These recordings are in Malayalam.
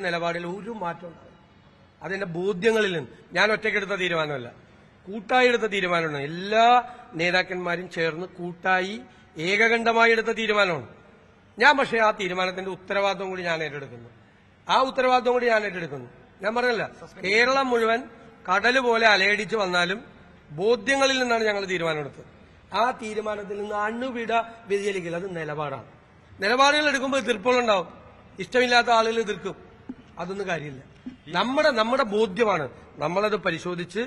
നിലപാടിൽ ഒരു മാറ്റം ഉണ്ടാകും. അതെന്റെ ബോധ്യങ്ങളിൽ നിന്ന് ഞാൻ ഒറ്റയ്ക്കെടുത്ത തീരുമാനമല്ല, കൂട്ടായി എടുത്ത തീരുമാനമാണ്. എല്ലാ നേതാക്കന്മാരും ചേർന്ന് കൂട്ടായി ഏകകണ്ഠമായി എടുത്ത തീരുമാനമാണ്. പക്ഷേ ആ തീരുമാനത്തിന്റെ ഉത്തരവാദിത്വം കൂടി ഞാൻ ഏറ്റെടുക്കുന്നു. ഞാൻ പറഞ്ഞല്ല, കേരളം മുഴുവൻ കടല് പോലെ അലയടിച്ച് വന്നാലും ബോധ്യങ്ങളിൽ നിന്നാണ് ഞങ്ങൾ തീരുമാനമെടുത്തത്. ആ തീരുമാനത്തിൽ നിന്ന് അണുവിട വ്യതിചലിക്കില്ല. അത് നിലപാടാണ്. നിലപാടുകൾ എടുക്കുമ്പോൾ എതിർപ്പുകളുണ്ടാവും, ഇഷ്ടമില്ലാത്ത ആളുകൾ എതിർക്കും. അതൊന്നും കാര്യമില്ല. നമ്മുടെ ബോധ്യമാണ്. നമ്മളത് പരിശോധിച്ച്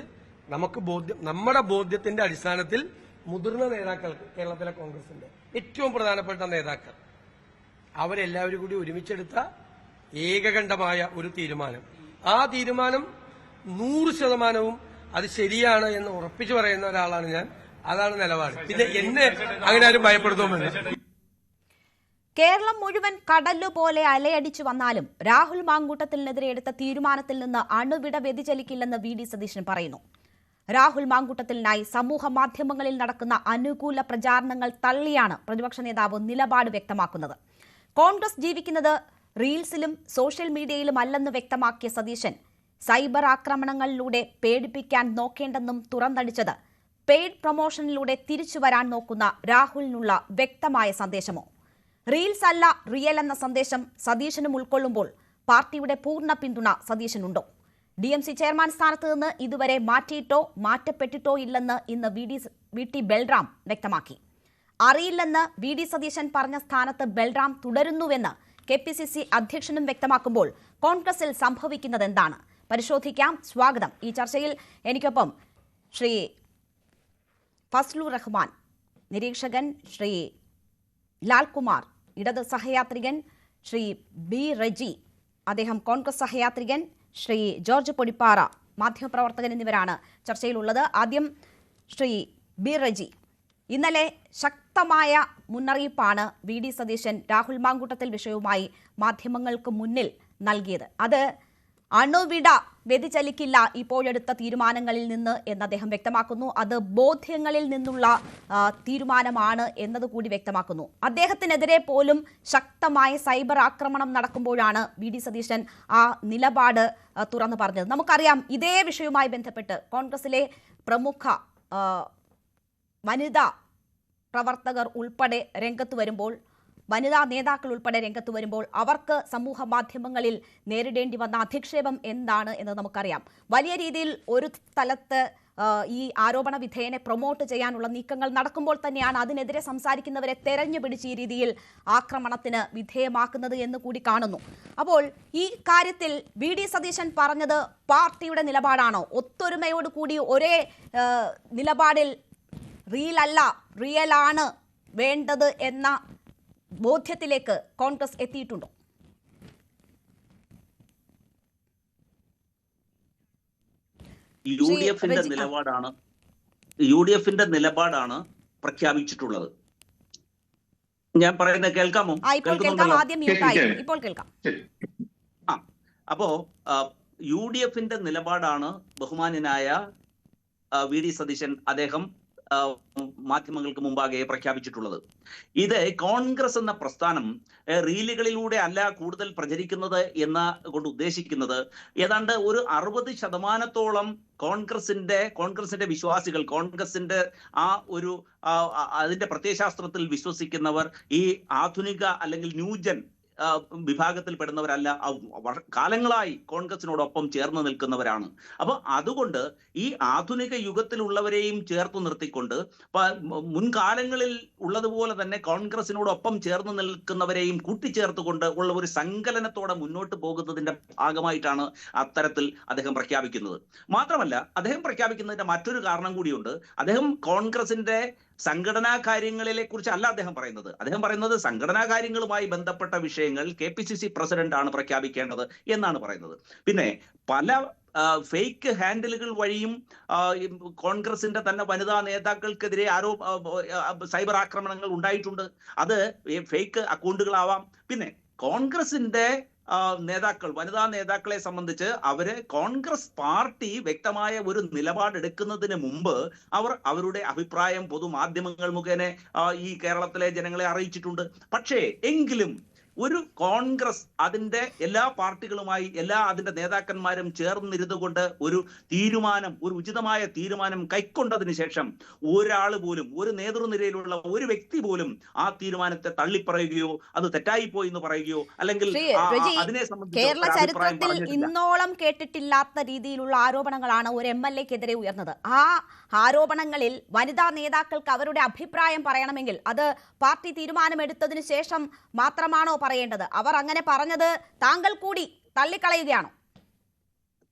നമ്മുടെ ബോധ്യത്തിന്റെ അടിസ്ഥാനത്തിൽ മുതിർന്ന നേതാക്കൾക്ക്, കേരളത്തിലെ കോൺഗ്രസിന്റെ ഏറ്റവും പ്രധാനപ്പെട്ട നേതാക്കൾ, അവരെല്ലാവരും കൂടി ഒരുമിച്ചെടുത്ത ഏകകണ്ഠമായ ഒരു തീരുമാനം. ആ തീരുമാനം 100% അത് ശരിയാണ് എന്ന് ഉറപ്പിച്ചു പറയുന്ന ഒരാളാണ് ഞാൻ. അതാണ് നിലപാട്. പിന്നെ എന്നെ അങ്ങനെ ആരും ഭയപ്പെടുത്തുമെന്ന്. കേരളം മുഴുവൻ കടലുപോലെ അലയടിച്ചു വന്നാലും രാഹുൽ മാങ്കൂട്ടത്തിനെതിരെ എടുത്ത തീരുമാനത്തിൽ നിന്ന് അണുവിട വ്യതിചലിക്കില്ലെന്ന് വി.ഡി. സതീശൻ പറയുന്നു. രാഹുൽ മാങ്കൂട്ടത്തിനായി സമൂഹ മാധ്യമങ്ങളിൽ നടക്കുന്ന അനുകൂല പ്രചാരണങ്ങൾ തള്ളിയാണ് പ്രതിപക്ഷ നേതാവ് നിലപാട് വ്യക്തമാക്കുന്നത്. കോൺഗ്രസ് ജീവിക്കുന്നത് റീൽസിലും സോഷ്യൽ മീഡിയയിലും അല്ലെന്ന് വ്യക്തമാക്കിയ സതീശൻ സൈബർ ആക്രമണങ്ങളിലൂടെ പേടിപ്പിക്കാൻ നോക്കേണ്ടെന്നും തുറന്നടിച്ചത് പെയ്ഡ് പ്രൊമോഷനിലൂടെ തിരിച്ചുവരാൻ നോക്കുന്ന രാഹുലിനുള്ള വ്യക്തമായ സന്ദേശമോ? റീൽസ് അല്ല റിയൽ എന്ന സന്ദേശം സതീശനും ഉൾക്കൊള്ളുമ്പോൾ പാർട്ടിയുടെ പൂർണ്ണ പിന്തുണ സതീശനുണ്ടോ? DMC ചെയർമാൻ സ്ഥാനത്ത് നിന്ന് ഇതുവരെ മാറ്റിയിട്ടോ മാറ്റപ്പെട്ടിട്ടോ ഇല്ലെന്ന് ഇന്ന് വി.ടി. ബൽറാം വ്യക്തമാക്കി. അറിയില്ലെന്ന് വി.ഡി. സതീശൻ പറഞ്ഞ സ്ഥാനത്ത് ബൽറാം തുടരുന്നുവെന്ന് KPCC അധ്യക്ഷനും വ്യക്തമാക്കുമ്പോൾ കോൺഗ്രസിൽ സംഭവിക്കുന്നത് എന്താണ്? പരിശോധിക്കാം. സ്വാഗതം. ഈ ചർച്ചയിൽ എനിക്കൊപ്പം ശ്രീ ഫസ്ലുർ റഹ്മാൻ, നിരീക്ഷകൻ, ശ്രീ ലാൽകുമാർ, ഇടത് സഹയാത്രികൻ, ശ്രീ ബി റജി, അദ്ദേഹം കോൺഗ്രസ് സഹയാത്രികൻ, ശ്രീ ജോർജ് പൊടിപ്പാറ, മാധ്യമപ്രവർത്തകൻ എന്നിവരാണ് ചർച്ചയിലുള്ളത്. ആദ്യം ശ്രീ ബി റജി, ഇന്നലെ ശക്തമായ മുന്നറിയിപ്പാണ് വി.ഡി. സതീശൻ രാഹുൽ മാങ്കൂട്ടത്തിൽ വിഷയവുമായി മാധ്യമങ്ങൾക്ക് മുന്നിൽ നൽകിയത്. അത് അണുവിട വ്യതിചലിക്കില്ല ഇപ്പോഴെടുത്ത തീരുമാനങ്ങളിൽ നിന്ന് എന്ന് അദ്ദേഹം വ്യക്തമാക്കുന്നു. അത് ബോധ്യങ്ങളിൽ നിന്നുള്ള തീരുമാനമാണ് എന്നതുകൂടി വ്യക്തമാക്കുന്നു. അദ്ദേഹത്തിനെതിരെ പോലും ശക്തമായ സൈബർ ആക്രമണം നടക്കുമ്പോഴാണ് വി.ഡി. സതീശൻ ആ നിലപാട് തുറന്നു പറഞ്ഞത്. നമുക്കറിയാം, ഇതേ വിഷയവുമായി ബന്ധപ്പെട്ട് കോൺഗ്രസിലെ പ്രമുഖ വനിതാ പ്രവർത്തകർ ഉൾപ്പെടെ രംഗത്ത് വരുമ്പോൾ, വനിതാ നേതാക്കൾ ഉൾപ്പെടെ രംഗത്ത് വരുമ്പോൾ അവർക്ക് സമൂഹ മാധ്യമങ്ങളിൽ നേരിടേണ്ടി വന്ന അധിക്ഷേപം എന്താണ് എന്ന് നമുക്കറിയാം. വലിയ രീതിയിൽ ഒരു സ്ഥലത്ത് ഈ ആരോപണ വിധേയനെ പ്രൊമോട്ട് ചെയ്യാനുള്ള നീക്കങ്ങൾ നടക്കുമ്പോൾ തന്നെയാണ് അതിനെതിരെ സംസാരിക്കുന്നവരെ തെരഞ്ഞു പിടിച്ച് ഈ രീതിയിൽ ആക്രമണത്തിന് വിധേയമാക്കുന്നത് എന്ന് കൂടി കാണുന്നു. അപ്പോൾ ഈ കാര്യത്തിൽ വി.ഡി. സതീശൻ പറഞ്ഞത് പാർട്ടിയുടെ നിലപാടാണോ? ഒത്തൊരുമയോട് കൂടി ഒരേ നിലപാടിൽ റീൽ അല്ല റിയൽ ആണ് വേണ്ടത് എന്ന ബോധ്യത്തിലേക്ക് കോൺഗ്രസ് എത്തിയിട്ടുണ്ടോ? യു ഡി എഫിന്റെ നിലപാടാണ് പ്രഖ്യാപിച്ചിട്ടുള്ളത്. ഞാൻ പറയുന്നത് കേൾക്കാമോ? ഇപ്പോൾ കേൾക്കാം. അപ്പോ UDFന്റെ നിലപാടാണ് ബഹുമാന്യനായ വി.ഡി. സതീശൻ അദ്ദേഹം മാധ്യമങ്ങൾക്ക് മുമ്പാകെ പ്രഖ്യാപിച്ചിട്ടുള്ളത്. ഇത് കോൺഗ്രസ് എന്ന പ്രസ്ഥാനം റീലുകളിലൂടെ അല്ല കൂടുതൽ പ്രചരിക്കുന്നത് എന്ന കൊണ്ട് ഉദ്ദേശിക്കുന്നത് ഏതാണ്ട് ഒരു 60% കോൺഗ്രസിന്റെ വിശ്വാസികൾ, കോൺഗ്രസിന്റെ ആ ഒരു അതിന്റെ പ്രത്യയശാസ്ത്രത്തിൽ വിശ്വസിക്കുന്നവർ ഈ ആധുനിക അല്ലെങ്കിൽ ന്യൂജൻ വിഭാഗത്തിൽപ്പെടുന്നവരല്ല, കാലങ്ങളായി കോൺഗ്രസിനോടൊപ്പം ചേർന്ന് നിൽക്കുന്നവരാണ്. അപ്പൊ അതുകൊണ്ട് ഈ ആധുനിക യുഗത്തിലുള്ളവരെയും ചേർത്ത് നിർത്തിക്കൊണ്ട് മുൻകാലങ്ങളിൽ ഉള്ളതുപോലെ തന്നെ കോൺഗ്രസിനോടൊപ്പം ചേർന്ന് നിൽക്കുന്നവരെയും കൂട്ടിച്ചേർത്തുകൊണ്ട് ഉള്ള ഒരു സങ്കലനത്തോടെ മുന്നോട്ട് പോകുന്നതിന്റെ ഭാഗമായിട്ടാണ് അത്തരത്തിൽ അദ്ദേഹം പ്രഖ്യാപിക്കുന്നത്. മാത്രമല്ല, അദ്ദേഹം പ്രഖ്യാപിക്കുന്നതിന്റെ മറ്റൊരു കാരണം കൂടിയുണ്ട്. അദ്ദേഹം കോൺഗ്രസിന്റെ സംഘടനാ കാര്യങ്ങളിലെ കുറിച്ചല്ല അദ്ദേഹം പറയുന്നത് സംഘടനാ കാര്യങ്ങളുമായി ബന്ധപ്പെട്ട വിഷയങ്ങൾ KPCC പ്രസിഡന്റ് ആണ് പ്രഖ്യാപിക്കേണ്ടത് എന്നാണ് പറയുന്നത്. പിന്നെ പല ഫേക്ക് ഹാൻഡിലുകൾ വഴിയും കോൺഗ്രസിന്റെ തന്നെ വനിതാ നേതാക്കൾക്കെതിരെ സൈബർ ആക്രമണങ്ങൾ ഉണ്ടായിട്ടുണ്ട്. അത് ഫേക്ക് അക്കൗണ്ടുകളാവാം. പിന്നെ കോൺഗ്രസിന്റെ വനിതാ നേതാക്കളെ സംബന്ധിച്ച് കോൺഗ്രസ് പാർട്ടി വ്യക്തമായ ഒരു നിലപാടെടുക്കുന്നതിന് മുമ്പ് അവരുടെ അഭിപ്രായം പൊതുമാധ്യമങ്ങൾ മുഖേന ഈ കേരളത്തിലെ ജനങ്ങളെ അറിയിച്ചിട്ടുണ്ട്. പക്ഷേ എങ്കിലും ഒരു കോൺഗ്രസ് അതിന്റെ എല്ലാ പാർട്ടികളുമായി അതിന്റെ നേതാക്കന്മാരും ചേർന്നിരുന്നു കൊണ്ട് ഒരു ഉചിതമായ തീരുമാനം കൈക്കൊണ്ടതിന് ശേഷം ഒരാൾ പോലും, ഒരു നേതൃനിരയിലുള്ള ഒരു വ്യക്തി പോലും ആ തീരുമാനത്തെ തള്ളിപ്പറയുകയോ അത് തെറ്റായി പോയി എന്ന് പറയുകയോ അല്ലെങ്കിൽ അതിനെ കേരള ചരിത്രത്തിൽ സംബന്ധിച്ച് ഇന്നോളം കേട്ടിട്ടില്ലാത്ത രീതിയിലുള്ള ആരോപണങ്ങളാണ് ഒരു MLA-ക്കെതിരെ ഉയർന്നത്. ആ ആരോപണങ്ങളിൽ വനിതാ നേതാക്കൾക്ക് അവരുടെ അഭിപ്രായം പറയണമെങ്കിൽ അത് പാർട്ടി തീരുമാനമെടുത്തതിന് ശേഷം മാത്രമാണോ പറയേണ്ടത്? അവർ അങ്ങനെ പറഞ്ഞത് താങ്കൾ കൂടി തള്ളിക്കളയുകയാണോ?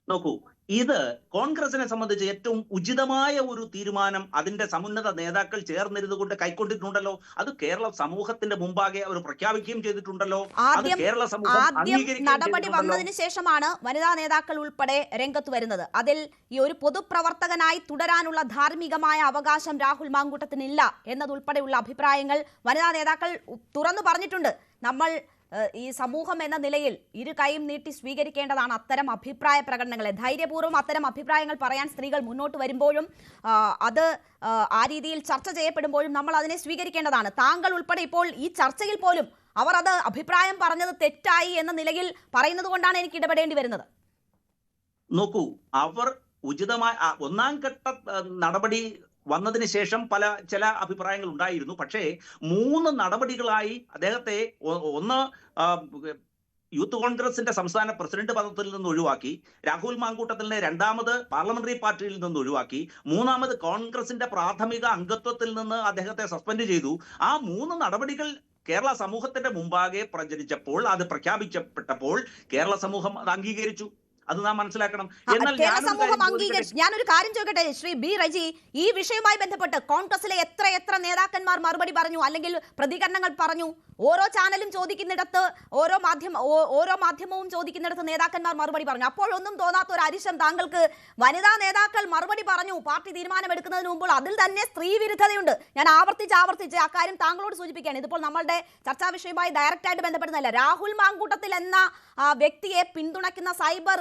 നോക്കൂ, ഇത് കോൺഗ്രസിനെ സംബന്ധിച്ച് ഏറ്റവും ഉചിതമായ ഒരു തീരുമാനം അതിന്റെ സമുന്നത നേതാക്കൾ ചേർന്നിരുന്നു കൊണ്ട് കൈക്കൊണ്ടിട്ടുണ്ടല്ലോ. അത് കേരള സമൂഹത്തിന്റെ മുമ്പാകെ അവർ പ്രഖ്യാപിക്കുകയും ചെയ്തിട്ടുണ്ടല്ലോ. അത് കേരള സമൂഹം നടപടി വന്നതിന് ശേഷമാണ് വനിതാ നേതാക്കൾ ഉൾപ്പെടെ രംഗത്ത് വരുന്നത്. അതിൽ ഈ ഒരു പൊതുപ്രവർത്തകനായി തുടരാനുള്ള ധാർമ്മികമായ അവകാശം രാഹുൽ മാങ്കൂട്ടത്തിനില്ല എന്നതുൾപ്പെടെയുള്ള അഭിപ്രായങ്ങൾ വനിതാ നേതാക്കൾ തുറന്നു പറഞ്ഞിട്ടുണ്ട്. നമ്മൾ ഈ സമൂഹം എന്ന നിലയിൽ ഇരു കൈയും നീട്ടി സ്വീകരിക്കേണ്ടതാണ് അത്തരം അഭിപ്രായ പ്രകടനങ്ങളെ. ധൈര്യപൂർവ്വം അത്തരം അഭിപ്രായങ്ങൾ പറയാൻ സ്ത്രീകൾ മുന്നോട്ട് വരുമ്പോഴും അത് ആ രീതിയിൽ ചർച്ച ചെയ്യപ്പെടുമ്പോഴും നമ്മൾ അതിനെ സ്വീകരിക്കേണ്ടതാണ്. താങ്കൾ ഉൾപ്പെടെ ഇപ്പോൾ ഈ ചർച്ചയിൽ പോലും അവർ അത് അഭിപ്രായം പറഞ്ഞത് തെറ്റായി എന്ന നിലയിൽ പറയുന്നത് കൊണ്ടാണ് എനിക്ക് ഇടപെടേണ്ടി വരുന്നത്. നോക്കൂ, അവർ ഉചിതമായ ഒന്നാം ഘട്ട നടപടി വന്നതിന് ശേഷം ചില അഭിപ്രായങ്ങൾ ഉണ്ടായിരുന്നു. പക്ഷേ 3 നടപടികളായി അദ്ദേഹത്തെ ഒന്ന് യൂത്ത് കോൺഗ്രസിന്റെ സംസ്ഥാന പ്രസിഡന്റ് പദത്തിൽ നിന്ന് ഒഴിവാക്കി, രാഹുൽ മാങ്കൂട്ടത്തിലിനെ 2ാമത് പാർലമെന്ററി പാർട്ടിയിൽ നിന്ന് ഒഴിവാക്കി, 3ാമത് കോൺഗ്രസിന്റെ പ്രാഥമിക അംഗത്വത്തിൽ നിന്ന് അദ്ദേഹത്തെ സസ്പെൻഡ് ചെയ്തു. ആ 3 നടപടികൾ കേരള സമൂഹത്തിന്റെ മുമ്പാകെ പ്രചരിച്ചപ്പോൾ, അത് പ്രഖ്യാപിക്കപ്പെട്ടപ്പോൾ കേരള സമൂഹം അത് അംഗീകരിച്ചു. അത് നാം മനസ്സിലാക്കണം. എന്നാൽ ഞാനൊരു കാര്യം ചോദിക്കട്ടെ ശ്രീ ബി റജി, ഈ വിഷയവുമായി ബന്ധപ്പെട്ട് കോൺഗ്രസിലെ എത്ര നേതാക്കന്മാർ മറുപടി പറഞ്ഞു അല്ലെങ്കിൽ പ്രതികരണങ്ങൾ പറഞ്ഞു? ഓരോ ചാനലും ചോദിക്കുന്നിടത്ത്, ഓരോ മാധ്യമവും ചോദിക്കുന്നിടത്ത് നേതാക്കന്മാർ മറുപടി പറഞ്ഞു. അപ്പോഴൊന്നും തോന്നാത്ത ഒരു അരിശം താങ്കൾക്ക് വനിതാ നേതാക്കൾ മറുപടി പറഞ്ഞു പാർട്ടി തീരുമാനമെടുക്കുന്നതിന് മുമ്പ് അതിൽ തന്നെ സ്ത്രീ വിരുദ്ധതയുണ്ട്. ഞാൻ ആവർത്തിച്ച് അക്കാര്യം താങ്കളോട് സൂചിപ്പിക്കുകയാണ്. ഇതിപ്പോൾ നമ്മളുടെ ചർച്ചാ വിഷയവുമായി ഡയറക്റ്റായിട്ട് ബന്ധപ്പെടുന്നതല്ല. രാഹുൽ മാങ്കൂട്ടത്തിൽ എന്ന വ്യക്തിയെ പിന്തുണയ്ക്കുന്ന സൈബർ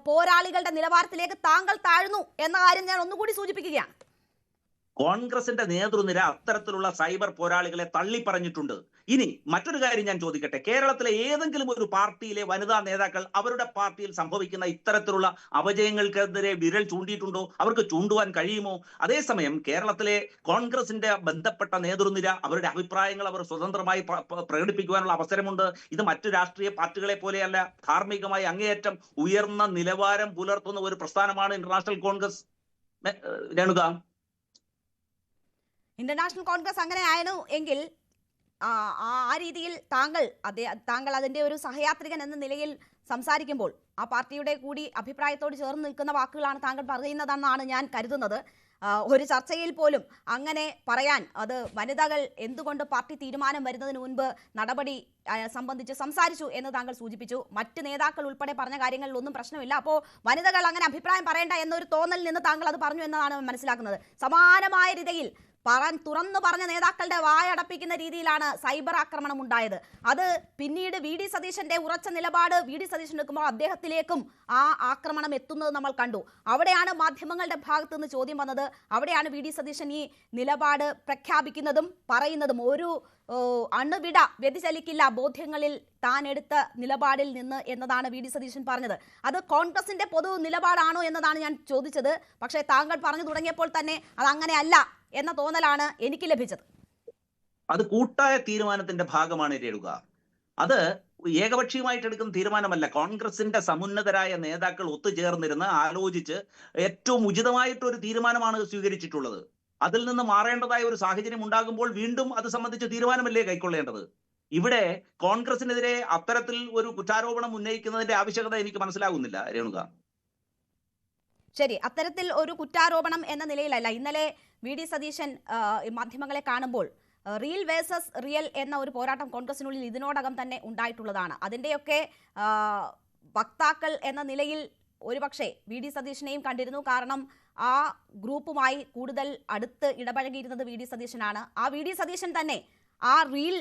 പോരാളികളുടെ നിലവാരത്തിലേക്ക് താങ്കൾ താഴ്ന്നു എന്ന കാര്യം ഞാൻ ഒന്നുകൂടി സൂചിപ്പിക്കുകയാണ്. കോൺഗ്രസിന്റെ നേതൃനിര അത്തരത്തിലുള്ള സൈബർ പോരാളികളെ തള്ളി പറഞ്ഞിട്ടുണ്ട്. ഇനി മറ്റൊരു കാര്യം ഞാൻ ചോദിക്കട്ടെ, കേരളത്തിലെ ഏതെങ്കിലും ഒരു പാർട്ടിയിലെ വനിതാ നേതാക്കൾ അവരുടെ പാർട്ടിയിൽ സംഭവിക്കുന്ന ഇത്തരത്തിലുള്ള അപജയങ്ങൾക്കെതിരെ വിരൽ ചൂണ്ടിയിട്ടുണ്ടോ? അവർക്ക് ചൂണ്ടുവാൻ കഴിയുമോ? അതേസമയം കേരളത്തിലെ കോൺഗ്രസിന്റെ ബന്ധപ്പെട്ട നേതൃനിര അവരുടെ അഭിപ്രായങ്ങൾ അവർ സ്വതന്ത്രമായി പ്രകടിപ്പിക്കുവാനുള്ള അവസരമുണ്ട്. ഇത് മറ്റു രാഷ്ട്രീയ പാർട്ടികളെ പോലെയല്ല. ധാർമ്മികമായി അങ്ങേയറ്റം ഉയർന്ന നിലവാരം പുലർത്തുന്ന ഒരു പ്രസ്ഥാനമാണ് ഇന്റർനാഷണൽ കോൺഗ്രസ്. രേണുക, ഇന്റർനാഷണൽ കോൺഗ്രസ് അങ്ങനെ ആയിരുന്നു എങ്കിൽ ആ രീതിയിൽ താങ്കൾ അതിന്റെ ഒരു സഹയാത്രികൻ എന്ന നിലയിൽ സംസാരിക്കുമ്പോൾ ആ പാർട്ടിയുടെ കൂടി അഭിപ്രായത്തോട് ചേർന്ന് നിൽക്കുന്ന വാക്കുകളാണ് താങ്കൾ പറയുന്നതെന്നാണ് ഞാൻ കരുതുന്നത്. ഒരു ചർച്ചയിൽ പോലും അങ്ങനെ പറയാൻ അത് വനിതകൾ എന്തുകൊണ്ട് പാർട്ടി തീരുമാനം വരുന്നതിന് മുൻപ് നടപടി സംബന്ധിച്ച് സംസാരിച്ചു എന്ന് താങ്കൾ സൂചിപ്പിച്ചു. മറ്റ് നേതാക്കൾ ഉൾപ്പെടെ പറഞ്ഞ കാര്യങ്ങളിലൊന്നും പ്രശ്നമില്ല. അപ്പോൾ വനിതകൾ അങ്ങനെ അഭിപ്രായം പറയേണ്ട എന്നൊരു തോന്നലിൽ നിന്ന് താങ്കൾ അത് പറഞ്ഞു എന്നാണ് മനസ്സിലാക്കുന്നത്. സമാനമായ രീതിയിൽ തുറന്നു പറഞ്ഞ നേതാക്കളുടെ വായടപ്പിക്കുന്ന രീതിയിലാണ് സൈബർ ആക്രമണം ഉണ്ടായത്. അത് പിന്നീട് VD സതീശന്റെ ഉറച്ച നിലപാട് VD സതീശൻ എടുക്കുമ്പോൾ അദ്ദേഹത്തിലേക്കും ആ ആക്രമണം എത്തുന്നത് നമ്മൾ കണ്ടു. അവിടെയാണ് മാധ്യമങ്ങളുടെ ഭാഗത്തു നിന്ന് ചോദ്യം വന്നത്. അവിടെയാണ് VD സതീശൻ ഈ നിലപാട് പ്രഖ്യാപിക്കുന്നതും പറയുന്നതും. ഒരു അണുവിട വ്യതിചലിക്കില്ല ബോധ്യങ്ങളിൽ താൻ എടുത്ത നിലപാടിൽ നിന്ന് എന്നതാണ് VD സതീശൻ പറഞ്ഞത്. അത് കോൺഗ്രസിന്റെ പൊതു നിലപാടാണോ എന്നതാണ് ഞാൻ ചോദിച്ചത്. പക്ഷേ താങ്കൾ പറഞ്ഞു തുടങ്ങിയപ്പോൾ തന്നെ അത് അങ്ങനെയല്ല എന്ന തോന്നലാണ് എനിക്ക് ലഭിച്ചത്. അത് കൂട്ടായ തീരുമാനത്തിന്റെ ഭാഗമാണ് രേണുക. അത് ഏകപക്ഷീയമായിട്ട് എടുക്കുന്ന തീരുമാനമല്ല. കോൺഗ്രസിന്റെ സമുന്നതരായ നേതാക്കൾ ഒത്തുചേർന്നിരുന്ന് ആലോചിച്ച് ഏറ്റവും ഉചിതമായിട്ടൊരു തീരുമാനമാണ് സ്വീകരിച്ചിട്ടുള്ളത്. അതിൽ നിന്ന് മാറേണ്ടതായ ഒരു സാഹചര്യം ഉണ്ടാകുമ്പോൾ വീണ്ടും അത് സംബന്ധിച്ച് തീരുമാനമല്ലേ കൈക്കൊള്ളേണ്ടത്? ഇവിടെ കോൺഗ്രസിനെതിരെ അത്തരത്തിൽ ഒരു കുറ്റാരോപണം ഉന്നയിക്കുന്നതിന്റെ ആവശ്യകത എനിക്ക് മനസ്സിലാകുന്നില്ല രേണുക. ശരി, അത്തരത്തിൽ ഒരു കുറ്റാരോപണം എന്ന നിലയിലല്ല. ഇന്നലെ VD സതീശൻ മാധ്യമങ്ങളെ കാണുമ്പോൾ റിയൽ വേഴ്സസ് റിയൽ എന്ന ഒരു പോരാട്ടം കോൺഗ്രസിനുള്ളിൽ ഇതിനോടകം തന്നെ ഉണ്ടായിട്ടുള്ളതാണ്. അതിൻ്റെയൊക്കെ വക്താക്കൾ എന്ന നിലയിൽ ഒരുപക്ഷെ VD സതീശനെയും കണ്ടിരുന്നു. കാരണം ആ ഗ്രൂപ്പുമായി കൂടുതൽ അടുത്ത് ഇടപഴകിയിരുന്നത് VD സതീശനാണ്. ആ VD സതീശൻ തന്നെ ആ റിയൽ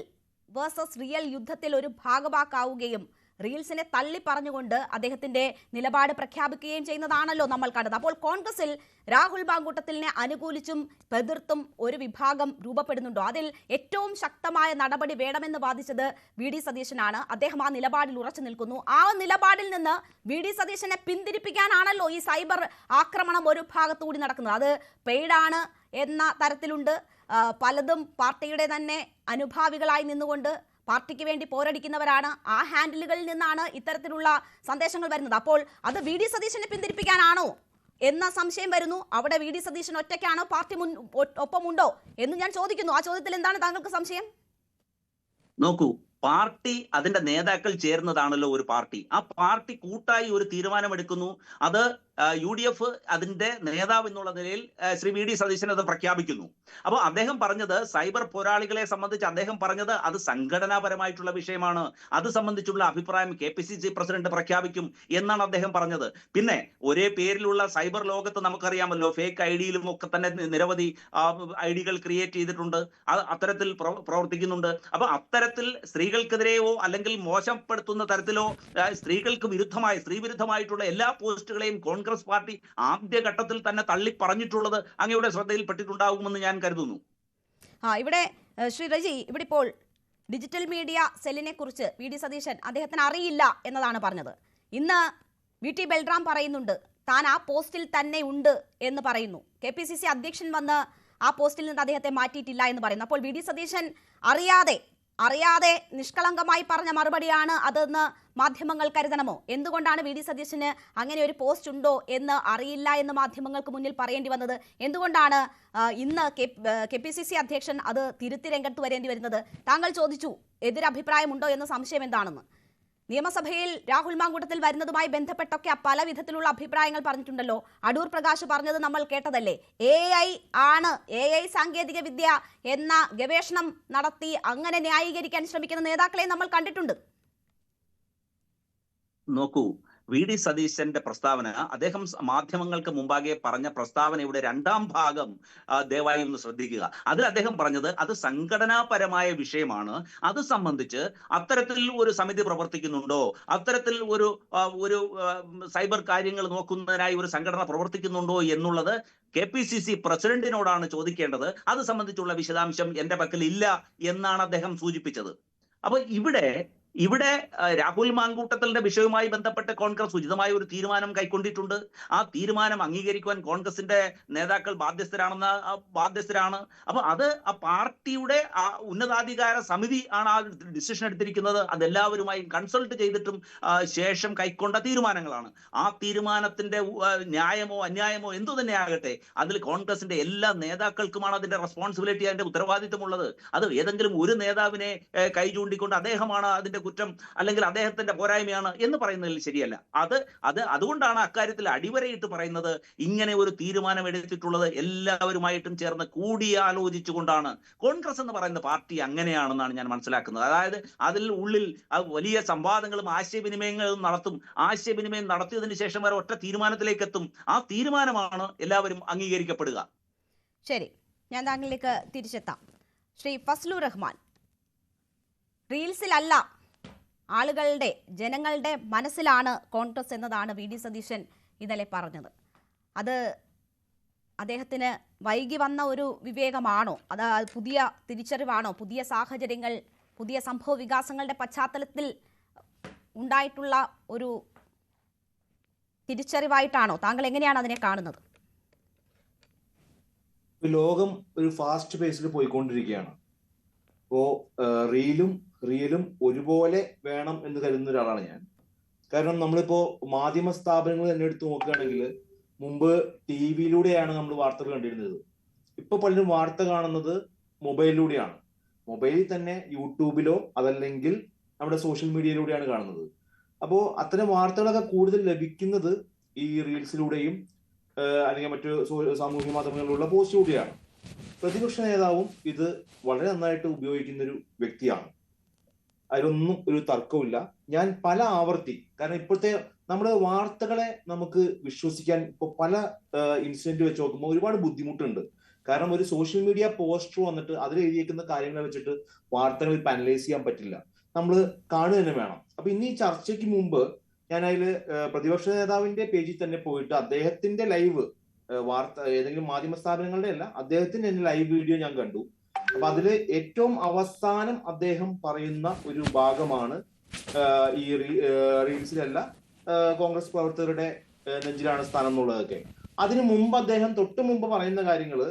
വേഴ്സസ് റിയൽ യുദ്ധത്തിൽ ഒരു ഭാഗഭാക്കാവുകയും റീൽസിനെ തള്ളി പറഞ്ഞുകൊണ്ട് അദ്ദേഹത്തിന്റെ നിലപാട് പ്രഖ്യാപിക്കുകയും ചെയ്യുന്നതാണല്ലോ നമ്മൾ കണ്ടത്. അപ്പോൾ കോൺഗ്രസിൽ രാഹുൽ മാങ്കൂട്ടത്തിലിനെ അനുകൂലിച്ചും എതിർത്തും ഒരു വിഭാഗം രൂപപ്പെടുന്നുണ്ടോ? അതിൽ ഏറ്റവും ശക്തമായ നടപടി വേണമെന്ന് വാദിച്ചത് വി ഡി സതീശനാണ്. അദ്ദേഹം ആ നിലപാടിൽ ഉറച്ചു നിൽക്കുന്നു. ആ നിലപാടിൽ നിന്ന് വി ഡി സതീശനെ പിന്തിരിപ്പിക്കാനാണല്ലോ ഈ സൈബർ ആക്രമണം ഒരു ഭാഗത്തുകൂടി നടക്കുന്നത്. അത് പെയ്ഡാണ് എന്ന തരത്തിലുണ്ട്. പലതും പാർട്ടിയുടെ തന്നെ അനുഭാവികളായി നിന്നുകൊണ്ട് പാർട്ടിക്ക് വേണ്ടി പോരടിക്കുന്നവരാണ്. ആ ഹാൻഡിലുകളിൽ നിന്നാണ് ഇത്തരത്തിലുള്ള സന്ദേശങ്ങൾ വരുന്നത്. അപ്പോൾ അത് വി ഡി സതീശനെ പിന്തിരിപ്പിക്കാനാണോ എന്ന സംശയം വരുന്നു. അവിടെ വി ഡി സതീശൻ ഒറ്റയ്ക്കാണോ, പാർട്ടി ഒപ്പമുണ്ടോ എന്ന് ഞാൻ ചോദിക്കുന്നു. ആ ചോദ്യത്തിൽ എന്താണ് താങ്കൾക്ക് സംശയം? നോക്കൂ, പാർട്ടി അതിന്റെ നേതാക്കൾ ചേർന്നതാണല്ലോ ഒരു പാർട്ടി. ആ പാർട്ടി കൂട്ടായി ഒരു തീരുമാനമെടുക്കുന്നു. അത് UDF അതിന്റെ നേതാവ് എന്നുള്ള നിലയിൽ ശ്രീ വി ഡി സതീശൻ അത് പ്രഖ്യാപിക്കുന്നു. അപ്പോൾ അദ്ദേഹം പറഞ്ഞത് സൈബർ പോരാളികളെ സംബന്ധിച്ച് അദ്ദേഹം പറഞ്ഞത് അത് സംഘടനാപരമായിട്ടുള്ള വിഷയമാണ്, അത് സംബന്ധിച്ചുള്ള അഭിപ്രായം KPCC പ്രസിഡന്റ് പ്രഖ്യാപിക്കും എന്നാണ് അദ്ദേഹം പറഞ്ഞത്. പിന്നെ ഒരേ പേരിലുള്ള സൈബർ ലോകത്ത് നമുക്കറിയാമല്ലോ, ഫേക്ക് ഐഡിയിലും ഒക്കെ തന്നെ നിരവധി ഐഡികൾ ക്രിയേറ്റ് ചെയ്തിട്ടുണ്ട്, അത്തരത്തിൽ പ്രവർത്തിക്കുന്നുണ്ട്. അപ്പൊ അത്തരത്തിൽ സ്ത്രീകൾക്കെതിരെയോ അല്ലെങ്കിൽ മോശപ്പെടുത്തുന്ന തരത്തിലോ സ്ത്രീകൾക്ക് സ്ത്രീ വിരുദ്ധമായിട്ടുള്ള എല്ലാ പോസ്റ്റുകളെയും കോൺഗ്രസ് പാർട്ടി ആദ്യഘട്ടത്തിൽ തന്നെ തള്ളി പറഞ്ഞിട്ടുള്ളത് അങ്ങയുടെ ശ്രദ്ധയിൽപ്പെട്ടിട്ടുണ്ടാകുമെന്ന് ഞാൻ കരുതുന്നു. ഇവിടെ ശ്രീ റജി, ഇവിടെ ഇപ്പോൾ ഡിജിറ്റൽ മീഡിയ സെല്ലിനെ കുറിച്ച് വി ഡി സതീശൻ അദ്ദേഹത്തിന് അറിയില്ല എന്നതാണ് പറഞ്ഞത്. ഇന്ന് VT ബൽറാം പറയുന്നുണ്ട് താൻ ആ പോസ്റ്റിൽ തന്നെ ഉണ്ട് എന്ന് പറയുന്നു. KPCC അധ്യക്ഷൻ വന്ന് ആ പോസ്റ്റിൽ നിന്ന് അദ്ദേഹത്തെ മാറ്റിയിട്ടില്ല എന്ന് പറയുന്നു. അപ്പോൾ വി ഡി സതീശൻ അറിയാതെ നിഷ്കളങ്കമായി പറഞ്ഞ മറുപടിയാണ് അതെന്ന് മാധ്യമങ്ങൾ കരുതണമോ? എന്തുകൊണ്ടാണ് വി ഡി സതീശന് അങ്ങനെ ഒരു പോസ്റ്റ് ഉണ്ടോ എന്ന് അറിയില്ല എന്ന് മാധ്യമങ്ങൾക്ക് മുന്നിൽ പറയേണ്ടി വന്നത്? എന്തുകൊണ്ടാണ് ഇന്ന് KPCC അധ്യക്ഷൻ അത് തിരുത്തി രംഗത്ത് വരേണ്ടി വരുന്നത്? താങ്കൾ ചോദിച്ചു എതിരഭിപ്രായമുണ്ടോ എന്ന സംശയം എന്താണെന്ന്. നിയമസഭയിൽ രാഹുൽ മാങ്കൂട്ടത്തിൽ വരുന്നതുമായി ബന്ധപ്പെട്ടൊക്കെ പല വിധത്തിലുള്ള അഭിപ്രായങ്ങൾ പറഞ്ഞിട്ടുണ്ടല്ലോ. അടൂർ പ്രകാശ് പറഞ്ഞത് നമ്മൾ കേട്ടതല്ലേ. AI സാങ്കേതിക വിദ്യ എന്ന ഗവേഷണം നടത്തി അങ്ങനെ ന്യായീകരിക്കാൻ ശ്രമിക്കുന്ന നേതാക്കളെ നമ്മൾ കണ്ടിട്ടുണ്ട്. നോക്കൂ, വി ഡി സതീശന്റെ പ്രസ്താവന, അദ്ദേഹം മാധ്യമങ്ങൾക്ക് മുമ്പാകെ പറഞ്ഞ പ്രസ്താവനയുടെ രണ്ടാം ഭാഗം ദയവായി ഒന്ന് ശ്രദ്ധിക്കുക. അതിൽ അദ്ദേഹം പറഞ്ഞത് അത് സംഘടനാപരമായ വിഷയമാണ്, അത് സംബന്ധിച്ച് അത്തരത്തിൽ ഒരു സമിതി പ്രവർത്തിക്കുന്നുണ്ടോ, അത്തരത്തിൽ ഒരു സൈബർ കാര്യങ്ങൾ നോക്കുന്നതിനായി ഒരു സംഘടന പ്രവർത്തിക്കുന്നുണ്ടോ എന്നുള്ളത് KPCC പ്രസിഡന്റിനോടാണ് ചോദിക്കേണ്ടത്. അത് സംബന്ധിച്ചുള്ള വിശദാംശം എന്റെ പക്കൽ ഇല്ല എന്നാണ് അദ്ദേഹം സൂചിപ്പിച്ചത്. അപ്പൊ ഇവിടെ രാഹുൽ മാങ്കൂട്ടത്തലിന്റെ വിഷയവുമായി ബന്ധപ്പെട്ട് കോൺഗ്രസ് ഉചിതമായ ഒരു തീരുമാനം കൈക്കൊണ്ടിട്ടുണ്ട്. ആ തീരുമാനം അംഗീകരിക്കുവാൻ കോൺഗ്രസിന്റെ നേതാക്കൾ ബാധ്യസ്ഥരാണ്. അപ്പൊ അത് ആ പാർട്ടിയുടെ ഉന്നതാധികാര സമിതി ആണ് ആ ഡിസിഷൻ എടുത്തിരിക്കുന്നത്. അതെല്ലാവരുമായും കൺസൾട്ട് ചെയ്തിട്ടും ശേഷം കൈക്കൊണ്ട തീരുമാനങ്ങളാണ്. ആ തീരുമാനത്തിന്റെ ന്യായമോ അന്യായമോ എന്തു തന്നെ ആകട്ടെ, അതിൽ കോൺഗ്രസിന്റെ എല്ലാ നേതാക്കൾക്കുമാണ് അതിന്റെ റെസ്പോൺസിബിലിറ്റി, അതിന്റെ ഉത്തരവാദിത്വമുള്ളത്. അത് ഏതെങ്കിലും ഒരു നേതാവിനെ കൈ ചൂണ്ടിക്കൊണ്ട് അദ്ദേഹമാണ് അതിന്റെ കുറ്റം അല്ലെങ്കിൽ അദ്ദേഹത്തിന്റെ പോരായ്മയാണ് എന്ന് പറയുന്നതിൽ ശരിയല്ല. അതുകൊണ്ടാണ് അക്കാര്യത്തിൽ അടിവരയിട്ട് പറയുന്നത് ഇങ്ങനെ ഒരു തീരുമാനം എടുത്തിട്ടുള്ളത് എല്ലാവരുമായിട്ടും ചേർന്ന് കൂടിയാലോചിച്ചുകൊണ്ടാണ്. കോൺഗ്രസ് എന്ന് പറയുന്ന പാർട്ടി അങ്ങനെയാണെന്നാണ് ഞാൻ മനസ്സിലാക്കുന്നത്. അതായത് അതിൽ ഉള്ളിൽ വലിയ സംവാദങ്ങളും ആശയവിനിമയങ്ങളും നടത്തും. ആശയവിനിമയം നടത്തിയതിനു ശേഷം വരെ ഒറ്റ തീരുമാനത്തിലേക്ക് എത്തും. ആ തീരുമാനമാണ് എല്ലാവരും അംഗീകരിക്കപ്പെടുക. ശരി, ഞാൻ താങ്കളിലേക്ക് തിരിച്ചെത്താം. ശ്രീ ഫസ്ലു റഹ്മാൻ, റീൽസിലല്ല ജനങ്ങളുടെ മനസ്സിലാണ് കോൺഗ്രസ് എന്നതാണ് വി ഡി സതീശൻ ഇന്നലെ പറഞ്ഞത്. അത് അദ്ദേഹത്തിന് വൈകി വന്ന ഒരു വിവേകമാണോ, അത് പുതിയ തിരിച്ചറിവാണോ, പുതിയ സാഹചര്യങ്ങൾ, പുതിയ സംഭവ വികാസങ്ങളുടെ പശ്ചാത്തലത്തിൽ ഉണ്ടായിട്ടുള്ള ഒരു തിരിച്ചറിവായിട്ടാണോ? താങ്കൾ എങ്ങനെയാണ് അതിനെ കാണുന്നത്? ലോകം ഒരു ഫാസ്റ്റ് പേസിൽ പോയിക്കൊണ്ടിരിക്കുകയാണ്. ഇപ്പോ റിയലും ഒരുപോലെ വേണം എന്ന് കരുതുന്ന ഒരാളാണ് ഞാൻ. കാരണം നമ്മളിപ്പോ മാധ്യമ സ്ഥാപനങ്ങൾ തന്നെ എടുത്തു നോക്കുകയാണെങ്കിൽ മുമ്പ് TV-യിലൂടെയാണ് നമ്മൾ വാർത്തകൾ കണ്ടിരുന്നത്. ഇപ്പൊ പലരും വാർത്ത കാണുന്നത് മൊബൈലിലൂടെയാണ്. മൊബൈലിൽ തന്നെ യൂട്യൂബിലോ അതല്ലെങ്കിൽ നമ്മുടെ സോഷ്യൽ മീഡിയയിലൂടെയാണ് കാണുന്നത്. അപ്പോൾ അത്തരം വാർത്തകളൊക്കെ കൂടുതൽ ലഭിക്കുന്നത് ഈ റീൽസിലൂടെയും അല്ലെങ്കിൽ മറ്റു സാമൂഹ്യ മാധ്യമങ്ങളിലുള്ള പോസ്റ്റിലൂടെയാണ്. പ്രതിപക്ഷ നേതാവും ഇത് വളരെ നന്നായിട്ട് ഉപയോഗിക്കുന്ന ഒരു വ്യക്തിയാണ്. അതിലൊന്നും ഒരു തർക്കമില്ല. ഞാൻ പല ആവർത്തി, കാരണം ഇപ്പോഴത്തെ നമ്മുടെ വാർത്തകളെ നമുക്ക് വിശ്വസിക്കാൻ ഇപ്പൊ പല ഇൻസിഡന്റ് വെച്ച് നോക്കുമ്പോൾ ഒരുപാട് ബുദ്ധിമുട്ടുണ്ട്. കാരണം ഒരു സോഷ്യൽ മീഡിയ പോസ്റ്റർ വന്നിട്ട് അതിൽ എഴുതിയേക്കുന്ന കാര്യങ്ങളെ വെച്ചിട്ട് വാർത്തകൾ ഇപ്പൊ അനലൈസ് ചെയ്യാൻ പറ്റില്ല. നമ്മൾ കാണുക തന്നെ വേണം. അപ്പൊ ഇന്ന് ഈ ചർച്ചയ്ക്ക് മുമ്പ് ഞാൻ അതിൽ പ്രതിപക്ഷ നേതാവിന്റെ പേജിൽ തന്നെ പോയിട്ട് അദ്ദേഹത്തിന്റെ ലൈവ് വാർത്ത ഏതെങ്കിലും മാധ്യമ സ്ഥാപനങ്ങളുടെ അല്ല, അദ്ദേഹത്തിന്റെ തന്നെ ലൈവ് വീഡിയോ ഞാൻ കണ്ടു. അപ്പൊ അതില് ഏറ്റവും അവസാനം അദ്ദേഹം പറയുന്ന ഒരു ഭാഗമാണ് ഈ റീൽസിലല്ല കോൺഗ്രസ് പ്രവർത്തകരുടെ നെഞ്ചിലാണ് സ്ഥാനം എന്നുള്ളതൊക്കെ. അതിനു മുമ്പ് അദ്ദേഹം തൊട്ടു മുമ്പ് പറയുന്ന കാര്യങ്ങള്,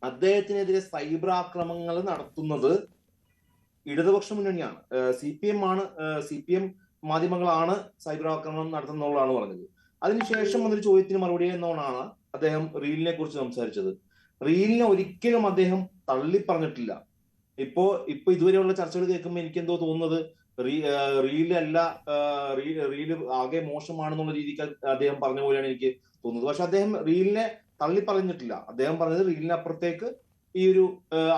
അദ്ദേഹത്തിനെതിരെ സൈബർ ആക്രമണങ്ങൾ നടത്തുന്നത് ഇടതുപക്ഷ മുന്നണിയാണ്, CPM മാധ്യമങ്ങളാണ് സൈബർ ആക്രമണം നടത്തുന്നുള്ളതാണ് പറഞ്ഞത്. അതിനുശേഷം വന്നൊരു ചോദ്യത്തിന് മറുപടി എന്നോണാണ് അദ്ദേഹം റീലിനെ കുറിച്ച് സംസാരിച്ചത്. റീലിനെ ഒരിക്കലും അദ്ദേഹം തള്ളി പറഞ്ഞിട്ടില്ല. ഇപ്പോ ഇതുവരെയുള്ള ചർച്ചകൾ കേൾക്കുമ്പോൾ എനിക്കെന്തോ തോന്നുന്നത് റീല് ആകെ മോശമാണെന്നുള്ള രീതിക്ക് അദ്ദേഹം പറഞ്ഞ പോലെയാണ് എനിക്ക് തോന്നുന്നത്. പക്ഷെ അദ്ദേഹം റീലിനെ തള്ളി പറഞ്ഞിട്ടില്ല. അദ്ദേഹം പറഞ്ഞത് റീലിനപ്പുറത്തേക്ക് ഈ ഒരു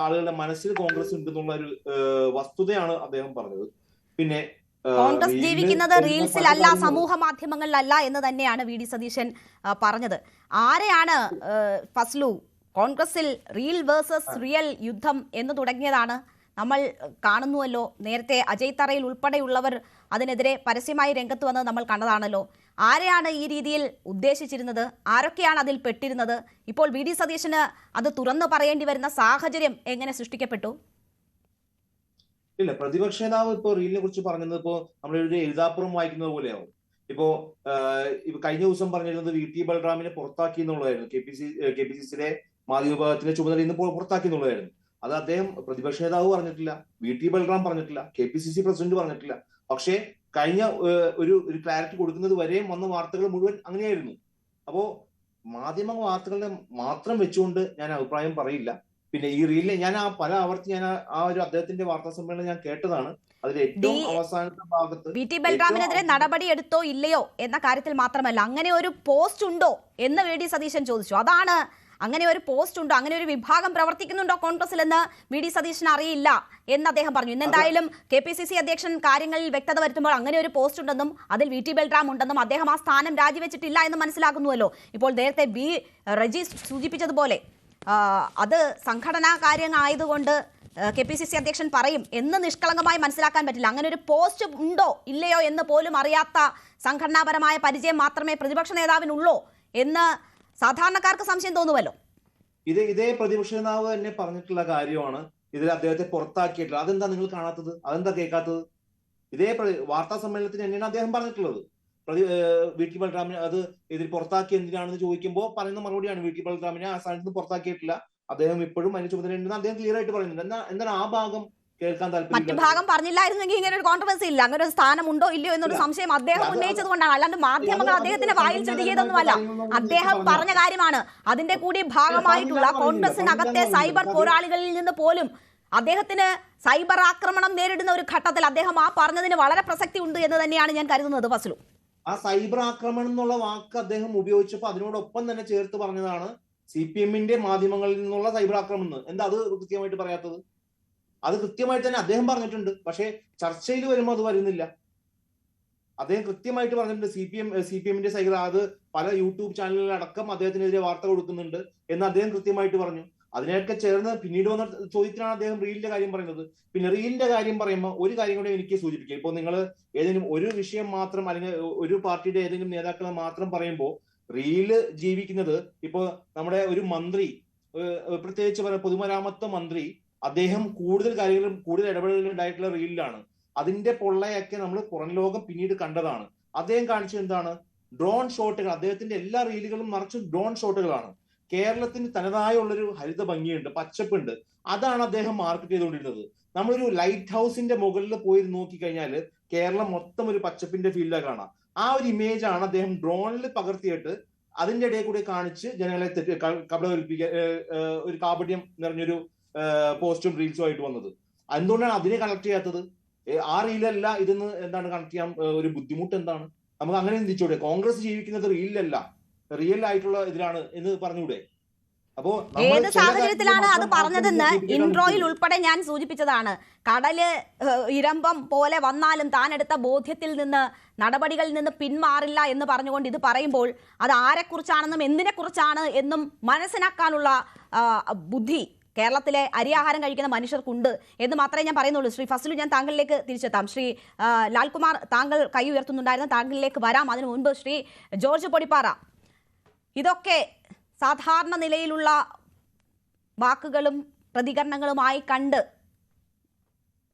ആളുകളുടെ മനസ്സിൽ കോൺഗ്രസ് ഉണ്ടെന്നുള്ള ഒരു വസ്തുതയാണ് അദ്ദേഹം പറഞ്ഞത്. പിന്നെ കോൺഗ്രസ് ജീവിക്കുന്നത് റീൽസിലല്ല, സമൂഹ മാധ്യമങ്ങളിലല്ല എന്ന് തന്നെയാണ് വി ഡി സതീശൻ പറഞ്ഞത്. ആരെയാണ് ഫസ്ലു കോൺഗ്രസിൽ റീൽ വേഴ്സസ് റിയൽ യുദ്ധം എന്ന് തുടങ്ങിയതാണ് നമ്മൾ കാണുന്നുവല്ലോ. നേരത്തെ അജയ് തറയിൽ ഉൾപ്പെടെയുള്ളവർ അതിനെതിരെ പരസ്യമായി രംഗത്ത് വന്നത് നമ്മൾ കണ്ടതാണല്ലോ. ആരെയാണ് ഈ രീതിയിൽ ഉദ്ദേശിച്ചിരുന്നത്? ആരൊക്കെയാണ് അതിൽ പെട്ടിരുന്നത്? ഇപ്പോൾ വി ഡി സതീശന് അത് തുറന്നു പറയേണ്ടി വരുന്ന സാഹചര്യം എങ്ങനെ സൃഷ്ടിക്കപ്പെട്ടു? ഇല്ല, പ്രതിപക്ഷ നേതാവ് ഇപ്പോ റീലിനെ കുറിച്ച് പറഞ്ഞത് ഇപ്പോ നമ്മളൊരു എഴുതാപ്പുറം വായിക്കുന്നത് പോലെയാവും. ഇപ്പോ കഴിഞ്ഞ ദിവസം പറഞ്ഞിരുന്നത് VT ബൽറാമിനെ പുറത്താക്കി എന്നുള്ളതായിരുന്നു. KPCCയുടെ മാധ്യമവിഭാഗത്തിന്റെ ചുമതല ഇന്ന് പുറത്താക്കി എന്നുള്ളതായിരുന്നു. അത് അദ്ദേഹം പ്രതിപക്ഷ നേതാവ് പറഞ്ഞിട്ടില്ല, VT ബൽറാം പറഞ്ഞിട്ടില്ല, KPCC പ്രസിഡന്റ് പറഞ്ഞിട്ടില്ല. പക്ഷേ കഴിഞ്ഞ ഒരു ക്ലാരിറ്റി കൊടുക്കുന്നത് വരെയും വന്ന വാർത്തകൾ മുഴുവൻ അങ്ങനെയായിരുന്നു. അപ്പോ മാധ്യമ വാർത്തകളുടെ മാത്രം വെച്ചുകൊണ്ട് ഞാൻ അഭിപ്രായം പറയില്ല. പിന്നെ ഈ റീലിനെ ഞാൻ പല ആവർത്തി ഞാൻ ആ ഒരു അദ്ദേഹത്തിന്റെ വാർത്താ സമ്മേളനം ഞാൻ കേട്ടതാണ്. അതിൽ ഏറ്റവും അവസാനത്തെ ഭാഗത്ത് VT ബൽറാമിനെതിരെ നടപടി എടുത്തോ ഇല്ലയോ എന്ന കാര്യത്തിൽ മാത്രമല്ല, അങ്ങനെ ഒരു പോസ്റ്റ് ഉണ്ടോ എന്ന് VD സതീശൻ ചോദിച്ചു. അതാണ്, അങ്ങനെ ഒരു പോസ്റ്റ് ഉണ്ടോ, അങ്ങനെ ഒരു വിഭാഗം പ്രവർത്തിക്കുന്നുണ്ടോ കോൺഗ്രസിൽ എന്ന് VD സതീശൻ അറിയില്ല എന്ന് അദ്ദേഹം പറഞ്ഞു. ഇന്ന് എന്തായാലും KPCC അധ്യക്ഷൻ കാര്യങ്ങളിൽ വ്യക്തത വരുത്തുമ്പോൾ അങ്ങനെ ഒരു പോസ്റ്റ് ഉണ്ടെന്നും അതിൽ VT ബൽറാം ഉണ്ടെന്നും അദ്ദേഹം ആ സ്ഥാനം രാജിവെച്ചിട്ടില്ല എന്ന് മനസ്സിലാക്കുന്നുവല്ലോ. ഇപ്പോൾ നേരത്തെ റജി സൂചിപ്പിച്ചതുപോലെ അത് സംഘടനാ കാര്യമായതുകൊണ്ട് KPCC അധ്യക്ഷൻ പറയും എന്ന് നിഷ്കളങ്കമായി മനസ്സിലാക്കാൻ പറ്റില്ല. അങ്ങനെ ഒരു പോസ്റ്റ് ഉണ്ടോ ഇല്ലയോ എന്ന് പോലും അറിയാത്ത സംഘടനാപരമായ പരിചയം മാത്രമേ പ്രതിപക്ഷ നേതാവിനുള്ളൂ എന്ന് സാധാരണക്കാർക്ക് സംശയം തോന്നുമല്ലോ. ഇതേ പ്രതിപക്ഷ നേതാവ് തന്നെ പറഞ്ഞിട്ടുള്ള കാര്യമാണ് ഇതിൽ അദ്ദേഹത്തെ പുറത്താക്കിയിട്ടുള്ളത്. അതെന്താ നിങ്ങൾ കാണാത്തത്? അതെന്താ കേൾക്കാത്തത്? ഇതേ വാർത്താ സമ്മേളനത്തിന് തന്നെയാണ് അദ്ദേഹം പറഞ്ഞിട്ടുള്ളത്. VT ബൽറാമിനെ അത് ഇതിൽ പുറത്താക്കി എന്തിനാണെന്ന് ചോദിക്കുമ്പോൾ പറയുന്ന മറുപടിയാണ് VT ബൽറാമിനെ ആ സ്ഥാനത്ത് നിന്ന് പുറത്താക്കിയിട്ടില്ല, അദ്ദേഹം ഇപ്പോഴും അതിന് ചുമതലയുണ്ടെന്ന് അദ്ദേഹം ക്ലിയർ ആയിട്ട് പറയുന്നുണ്ട്. എന്നാൽ ആ ഭാഗം കേൾക്കാൻ താല്പര്യം, മറ്റു ഭാഗം പറഞ്ഞില്ലായിരുന്നെങ്കിൽ ഇങ്ങനെ ഒരു കോൺട്രവേഴ്സി ഇല്ല. അങ്ങനെ ഒരു സ്ഥാനം ഉണ്ടോ ഇല്ലയോ എന്നൊരു സംശയം അദ്ദേഹം ഉന്നയിച്ചത് കൊണ്ടാണ്, അല്ലാണ്ട് മാധ്യമങ്ങൾ അദ്ദേഹത്തിന്റെ വായിൽ ചൊല്ലിയതൊന്നുമല്ല. അദ്ദേഹം പറഞ്ഞ കാര്യമാണ്. അതിന്റെ കൂടി ഭാഗമായിട്ടുള്ള കോൺഗ്രസിനകത്തെ സൈബർ പോരാളികളിൽ നിന്ന് പോലും അദ്ദേഹത്തിന് സൈബർ ആക്രമണം നേരിടുന്ന ഒരു ഘട്ടത്തിൽ അദ്ദേഹം ആ പറഞ്ഞതിന് വളരെ പ്രസക്തി ഉണ്ട് എന്ന് തന്നെയാണ് ഞാൻ കരുതുന്നത്. ഫസ്ലു, ആ സൈബർ ആക്രമണം എന്നുള്ള വാക്ക് അദ്ദേഹം ഉപയോഗിച്ചപ്പോൾ അതിനോടൊപ്പം തന്നെ ചേർത്ത് പറഞ്ഞതാണ് CPMന്റെ മാധ്യമങ്ങളിൽ നിന്നുള്ള സൈബർ ആക്രമണം. എന്താ അത് കൃത്യമായിട്ട് പറയാത്തത്? അത് കൃത്യമായിട്ട് തന്നെ അദ്ദേഹം പറഞ്ഞിട്ടുണ്ട്. പക്ഷേ ചർച്ചയിൽ വരുമ്പോൾ അത് വരുന്നില്ല. അദ്ദേഹം കൃത്യമായിട്ട് പറഞ്ഞിട്ടുണ്ട് CPMന്റെ സൈബർ, അത് പല യൂട്യൂബ് ചാനലുകളടക്കം അദ്ദേഹത്തിനെതിരെ വാർത്ത കൊടുക്കുന്നുണ്ട് എന്ന് അദ്ദേഹം കൃത്യമായിട്ട് പറഞ്ഞു. അതിനെയൊക്കെ ചേർന്ന് പിന്നീട് വന്ന ചോദ്യത്തിനാണ് അദ്ദേഹം റീലിന്റെ കാര്യം പറയുന്നത്. പിന്നെ റീലിന്റെ കാര്യം പറയുമ്പോൾ ഒരു കാര്യം കൂടെ എനിക്ക് സൂചിപ്പിക്കാം. ഇപ്പോൾ നിങ്ങൾ ഏതെങ്കിലും ഒരു വിഷയം മാത്രം അല്ലെങ്കിൽ ഒരു പാർട്ടിയുടെ ഏതെങ്കിലും നേതാക്കളെ മാത്രം പറയുമ്പോൾ റീല് ജീവിക്കുന്നത്, ഇപ്പോ നമ്മുടെ ഒരു മന്ത്രി, പ്രത്യേകിച്ച് പൊതുമരാമത്ത് മന്ത്രി, അദ്ദേഹം കൂടുതൽ കാര്യങ്ങളും കൂടുതൽ ഇടപെടലുകൾ ഉണ്ടായിട്ടുള്ള റീലിലാണ്. അതിന്റെ പൊള്ളയൊക്കെ നമ്മൾ പുറം ലോകം പിന്നീട് കണ്ടതാണ്. അദ്ദേഹം കാണിച്ചത് എന്താണ്? ഡ്രോൺ ഷോട്ടുകൾ. അദ്ദേഹത്തിന്റെ എല്ലാ റീലുകളും നിറച്ചും ഡ്രോൺ ഷോട്ടുകളാണ്. കേരളത്തിന് തനതായുള്ളൊരു ഹരിത ഭംഗിയുണ്ട്, പച്ചപ്പുണ്ട്. അതാണ് അദ്ദേഹം മാർക്കറ്റ് ചെയ്തുകൊണ്ടിരുന്നത്. നമ്മളൊരു ലൈറ്റ് ഹൗസിന്റെ മുകളിൽ പോയി നോക്കിക്കഴിഞ്ഞാൽ കേരളം മൊത്തം ഒരു പച്ചപ്പിന്റെ ഫീൽഡാണ് കാണാം. ആ ഒരു ഇമേജ് ആണ് അദ്ദേഹം ഡ്രോണിൽ പകർത്തിയിട്ട് അതിന്റെ ഇടയിൽ കൂടി കാണിച്ച് ജനങ്ങളെ കബളിപ്പിക്കാൻ ഒരു കാപട്യം നിറഞ്ഞൊരു പോസ്റ്റും റീൽസും ആയിട്ട് വന്നത്. എന്തുകൊണ്ടാണ് അതിനെ കണക്ട് ചെയ്യാത്തത്? ആ റീലല്ല ഇതെന്ന് എന്താണ് കണക്ട് ചെയ്യാൻ ഒരു ബുദ്ധിമുട്ട് എന്താണ്? നമുക്ക് അങ്ങനെ ചിന്തിച്ചൂടെ? കോൺഗ്രസ് ജീവിക്കുന്നത് റീലല്ല, റിയൽ ആയിട്ടുള്ള ഇതിലാണ് എന്ന് പറഞ്ഞൂടെ? അപ്പോ ഏത് സാഹചര്യത്തിലാണ് അത് പറഞ്ഞതെന്ന് ഇൻട്രോയിൽ ഉൾപ്പെടെ ഞാൻ സൂചിപ്പിച്ചതാണ്. കടല് ഇരമ്പം പോലെ വന്നാലും താൻ എടുത്ത ബോധ്യത്തിൽ നിന്ന്, നടപടികളിൽ നിന്ന് പിന്മാറില്ല എന്ന് പറഞ്ഞുകൊണ്ട് ഇത് പറയുമ്പോൾ അത് ആരെക്കുറിച്ചാണെന്നും എന്തിനെക്കുറിച്ചാണ് എന്നും മനസ്സിലാക്കാനുള്ള ബുദ്ധി കേരളത്തിലെ അരിയാഹാരം കഴിക്കുന്ന മനുഷ്യർക്കുണ്ട് എന്ന് മാത്രമേ ഞാൻ പറയുന്നുള്ളൂ. ശ്രീ ഫസലു, ഞാൻ താങ്കളിലേക്ക് തിരിച്ചെത്താം. ശ്രീ ലാൽകുമാർ, താങ്കൾ കൈ ഉയർത്തുന്നുണ്ടായിരുന്നു, താങ്കളിലേക്ക് വരാം. അതിനു മുൻപ് ശ്രീ ജോർജ് പൊടിപ്പാറ, ഇതൊക്കെ സാധാരണ നിലയിലുള്ള വാക്കുകളും പ്രതികരണങ്ങളുമായി കണ്ട്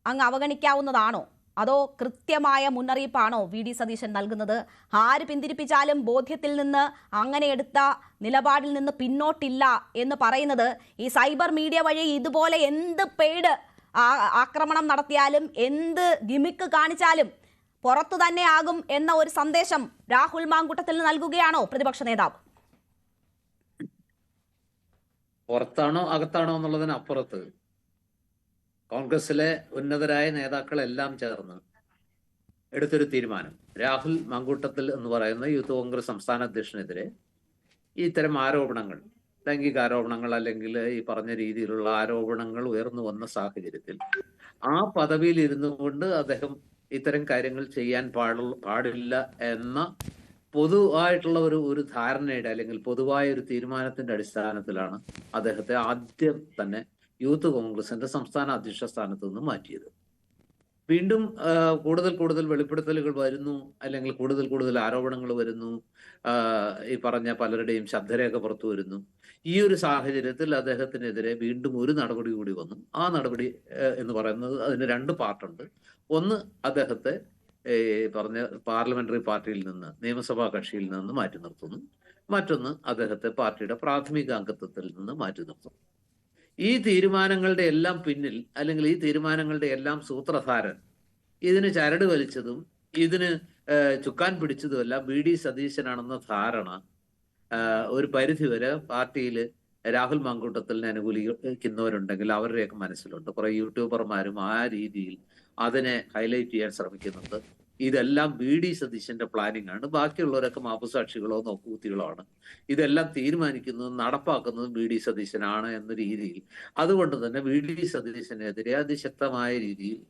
അങ്ങ് അവഗണിക്കാവുന്നതാണോ, അതോ കൃത്യമായ മുന്നറിയിപ്പാണോ വി.ഡി. സതീശൻ നൽകുന്നത്? ആര് പിന്തിരിപ്പിച്ചാലും ബോധ്യത്തിൽ നിന്ന്, അങ്ങനെ എടുത്ത നിലപാടിൽ നിന്ന് പിന്നോട്ടില്ല എന്ന് പറയുന്നത് ഈ സൈബർ മീഡിയ വഴി ഇതുപോലെ എന്ത് പെയ്ഡ് ആക്രമണം നടത്തിയാലും എന്ത് ഗിമിക്ക് കാണിച്ചാലും പുറത്തു തന്നെ ആകും എന്ന ഒരു സന്ദേശം രാഹുൽ മാങ്കൂട്ടത്തിൽ നൽകുകയാണോ പ്രതിപക്ഷ നേതാവ്? പുറത്താണോ അകത്താണോ എന്നുള്ളതിനപ്പുറത്ത് കോൺഗ്രസിലെ ഉന്നതരായ നേതാക്കളെല്ലാം ചേർന്ന് എടുത്തൊരു തീരുമാനം, രാഹുൽ മാങ്കൂട്ടത്തിൽ എന്ന് പറയുന്ന യൂത്ത് കോൺഗ്രസ് സംസ്ഥാന അധ്യക്ഷനെതിരെ ഇത്തരം ആരോപണങ്ങൾ, ലൈംഗിക ആരോപണങ്ങൾ അല്ലെങ്കിൽ ഈ പറഞ്ഞ രീതിയിലുള്ള ആരോപണങ്ങൾ ഉയർന്നു വന്ന സാഹചര്യത്തിൽ ആ പദവിയിൽ ഇരുന്നു കൊണ്ട് അദ്ദേഹം ഇത്തരം കാര്യങ്ങൾ ചെയ്യാൻ പാടില്ല എന്ന പൊതുവായിട്ടുള്ള ഒരു ധാരണയുടെ അല്ലെങ്കിൽ പൊതുവായ ഒരു തീരുമാനത്തിന്റെ അടിസ്ഥാനത്തിലാണ് അദ്ദേഹത്തെ ആദ്യം തന്നെ യൂത്ത് കോൺഗ്രസിന്റെ സംസ്ഥാന അധ്യക്ഷ സ്ഥാനത്ത് നിന്ന് മാറ്റിയത്. വീണ്ടും കൂടുതൽ വെളിപ്പെടുത്തലുകൾ വരുന്നു, അല്ലെങ്കിൽ കൂടുതൽ ആരോപണങ്ങൾ വരുന്നു, ഈ പറഞ്ഞ പലരുടെയും ശബ്ദരേഖ പുറത്തു വരുന്നു. ഈ ഒരു സാഹചര്യത്തിൽ അദ്ദേഹത്തിനെതിരെ വീണ്ടും ഒരു നടപടി കൂടി വന്നു. ആ നടപടി എന്ന് പറയുന്നത് അതിന് രണ്ട് പാർട്ടുണ്ട്. ഒന്ന്, അദ്ദേഹത്തെ പറഞ്ഞ പാർലമെന്ററി പാർട്ടിയിൽ നിന്ന്, നിയമസഭാ കക്ഷിയിൽ നിന്ന് മാറ്റി നിർത്തുന്നു. മറ്റൊന്ന്, അദ്ദേഹത്തെ പാർട്ടിയുടെ പ്രാഥമിക അംഗത്വത്തിൽ നിന്ന് മാറ്റി നിർത്തുന്നു. ഈ തീരുമാനങ്ങളുടെ എല്ലാം പിന്നിൽ, അല്ലെങ്കിൽ ഈ തീരുമാനങ്ങളുടെ എല്ലാം സൂത്രധാരൻ, ഇതിന് ചരട് വലിച്ചതും ഇതിന് ചുക്കാൻ പിടിച്ചതുമല്ല വി.ഡി. സതീശനാണെന്ന ധാരണ ഒരു പരിധിവരെ പാർട്ടിയിൽ രാഹുൽ മാങ്കൂട്ടത്തിലിനെ അനുകൂലിക്കുന്നവരുണ്ടെങ്കിൽ അവരുടെയൊക്കെ മനസ്സിലുണ്ട്. കുറെ യൂട്യൂബർമാരും ആ രീതിയിൽ അതിനെ ഹൈലൈറ്റ് ചെയ്യാൻ ശ്രമിക്കുന്നുണ്ട്. ഇതെല്ലാം വി.ഡി. സതീശന്റെ പ്ലാനിംഗ് ആണ്, ബാക്കിയുള്ളവരൊക്കെ മാപ്പുസാക്ഷികളോ നോക്കുകുത്തികളോ ആണ്. ഇതെല്ലാം തീരുമാനിക്കുന്നതും നടപ്പാക്കുന്നതും വി.ഡി. സതീശനാണ് എന്ന രീതിയിൽ, അതുകൊണ്ട് തന്നെ വി.ഡി. സതീശനെതിരെ അതിശക്തമായ രീതിയിൽ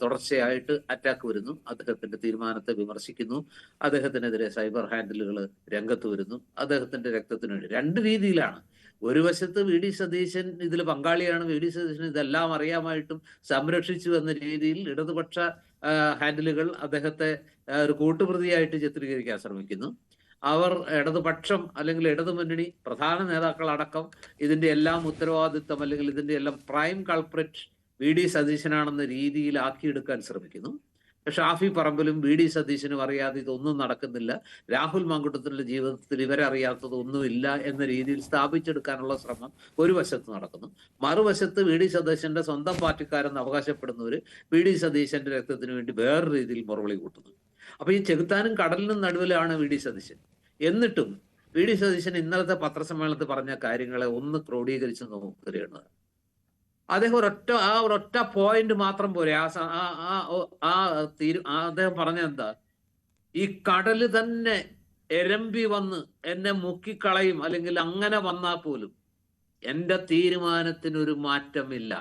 തുടർച്ചയായിട്ട് അറ്റാക്ക് വരുന്നു. അദ്ദേഹത്തിന്റെ തീരുമാനത്തെ വിമർശിക്കുന്നു. അദ്ദേഹത്തിനെതിരെ സൈബർ ഹാൻഡിലുകൾ രംഗത്ത് വരുന്നു. അദ്ദേഹത്തിന്റെ രക്തത്തിന് വേണ്ടി രണ്ട് രീതിയിലാണ്. ഒരു വശത്ത് വി.ഡി. സതീശൻ ഇതിൽ പങ്കാളിയാണ്, വി.ഡി. സതീശൻ ഇതെല്ലാം അറിയാമായിട്ടും സംരക്ഷിച്ചു എന്ന രീതിയിൽ ഇടതുപക്ഷ ഹാൻഡിലുകൾ അദ്ദേഹത്തെ ഒരു കൂട്ടുപ്രതിയായിട്ട് ചിത്രീകരിക്കാൻ ശ്രമിക്കുന്നു. അവർ ഇടതുപക്ഷം അല്ലെങ്കിൽ ഇടതുമുന്നണി പ്രധാന നേതാക്കളടക്കം ഇതിന്റെ എല്ലാം ഉത്തരവാദിത്വം അല്ലെങ്കിൽ ഇതിന്റെ എല്ലാം പ്രൈം കൾപ്രിറ്റ് വി.ഡി. സതീശനാണെന്ന രീതിയിൽ ആക്കിയെടുക്കാൻ ശ്രമിക്കുന്നു. ഷാഫി പറമ്പിലും വി.ഡി. സതീശനും അറിയാതെ ഇതൊന്നും നടക്കുന്നില്ല, രാഹുൽ മാങ്കൂട്ടത്തിന്റെ ജീവിതത്തിൽ ഇവരറിയാത്തതൊന്നുമില്ല എന്ന രീതിയിൽ സ്ഥാപിച്ചെടുക്കാനുള്ള ശ്രമം ഒരു വശത്ത് നടക്കുന്നു. മറുവശത്ത് വി.ഡി. സതീശന്റെ സ്വന്തം പാർട്ടിക്കാരെന്ന് അവകാശപ്പെടുന്നവര് വി.ഡി. സതീശന്റെ രക്തത്തിന് വേണ്ടി വേറെ രീതിയിൽ മുറവിളി കൂട്ടുന്നു. അപ്പൊ ഈ ചെകുത്താനും കടലിനും നടുവിലാണ് വി.ഡി. സതീശൻ. എന്നിട്ടും വി.ഡി. സതീശൻ ഇന്നലത്തെ പത്രസമ്മേളനത്തിൽ പറഞ്ഞ കാര്യങ്ങളെ ഒന്ന് ക്രോഡീകരിച്ച് നോക്കുകയാണ്. അദ്ദേഹം ഒരൊറ്റ പോയിന്റ് മാത്രം പോരെ അദ്ദേഹം പറഞ്ഞ എന്താ, ഈ കടല് തന്നെ എരമ്പി വന്ന് എന്നെ മുക്കിക്കളയും, അല്ലെങ്കിൽ അങ്ങനെ വന്നാൽ പോലും എന്റെ തീരുമാനത്തിനൊരു മാറ്റമില്ല,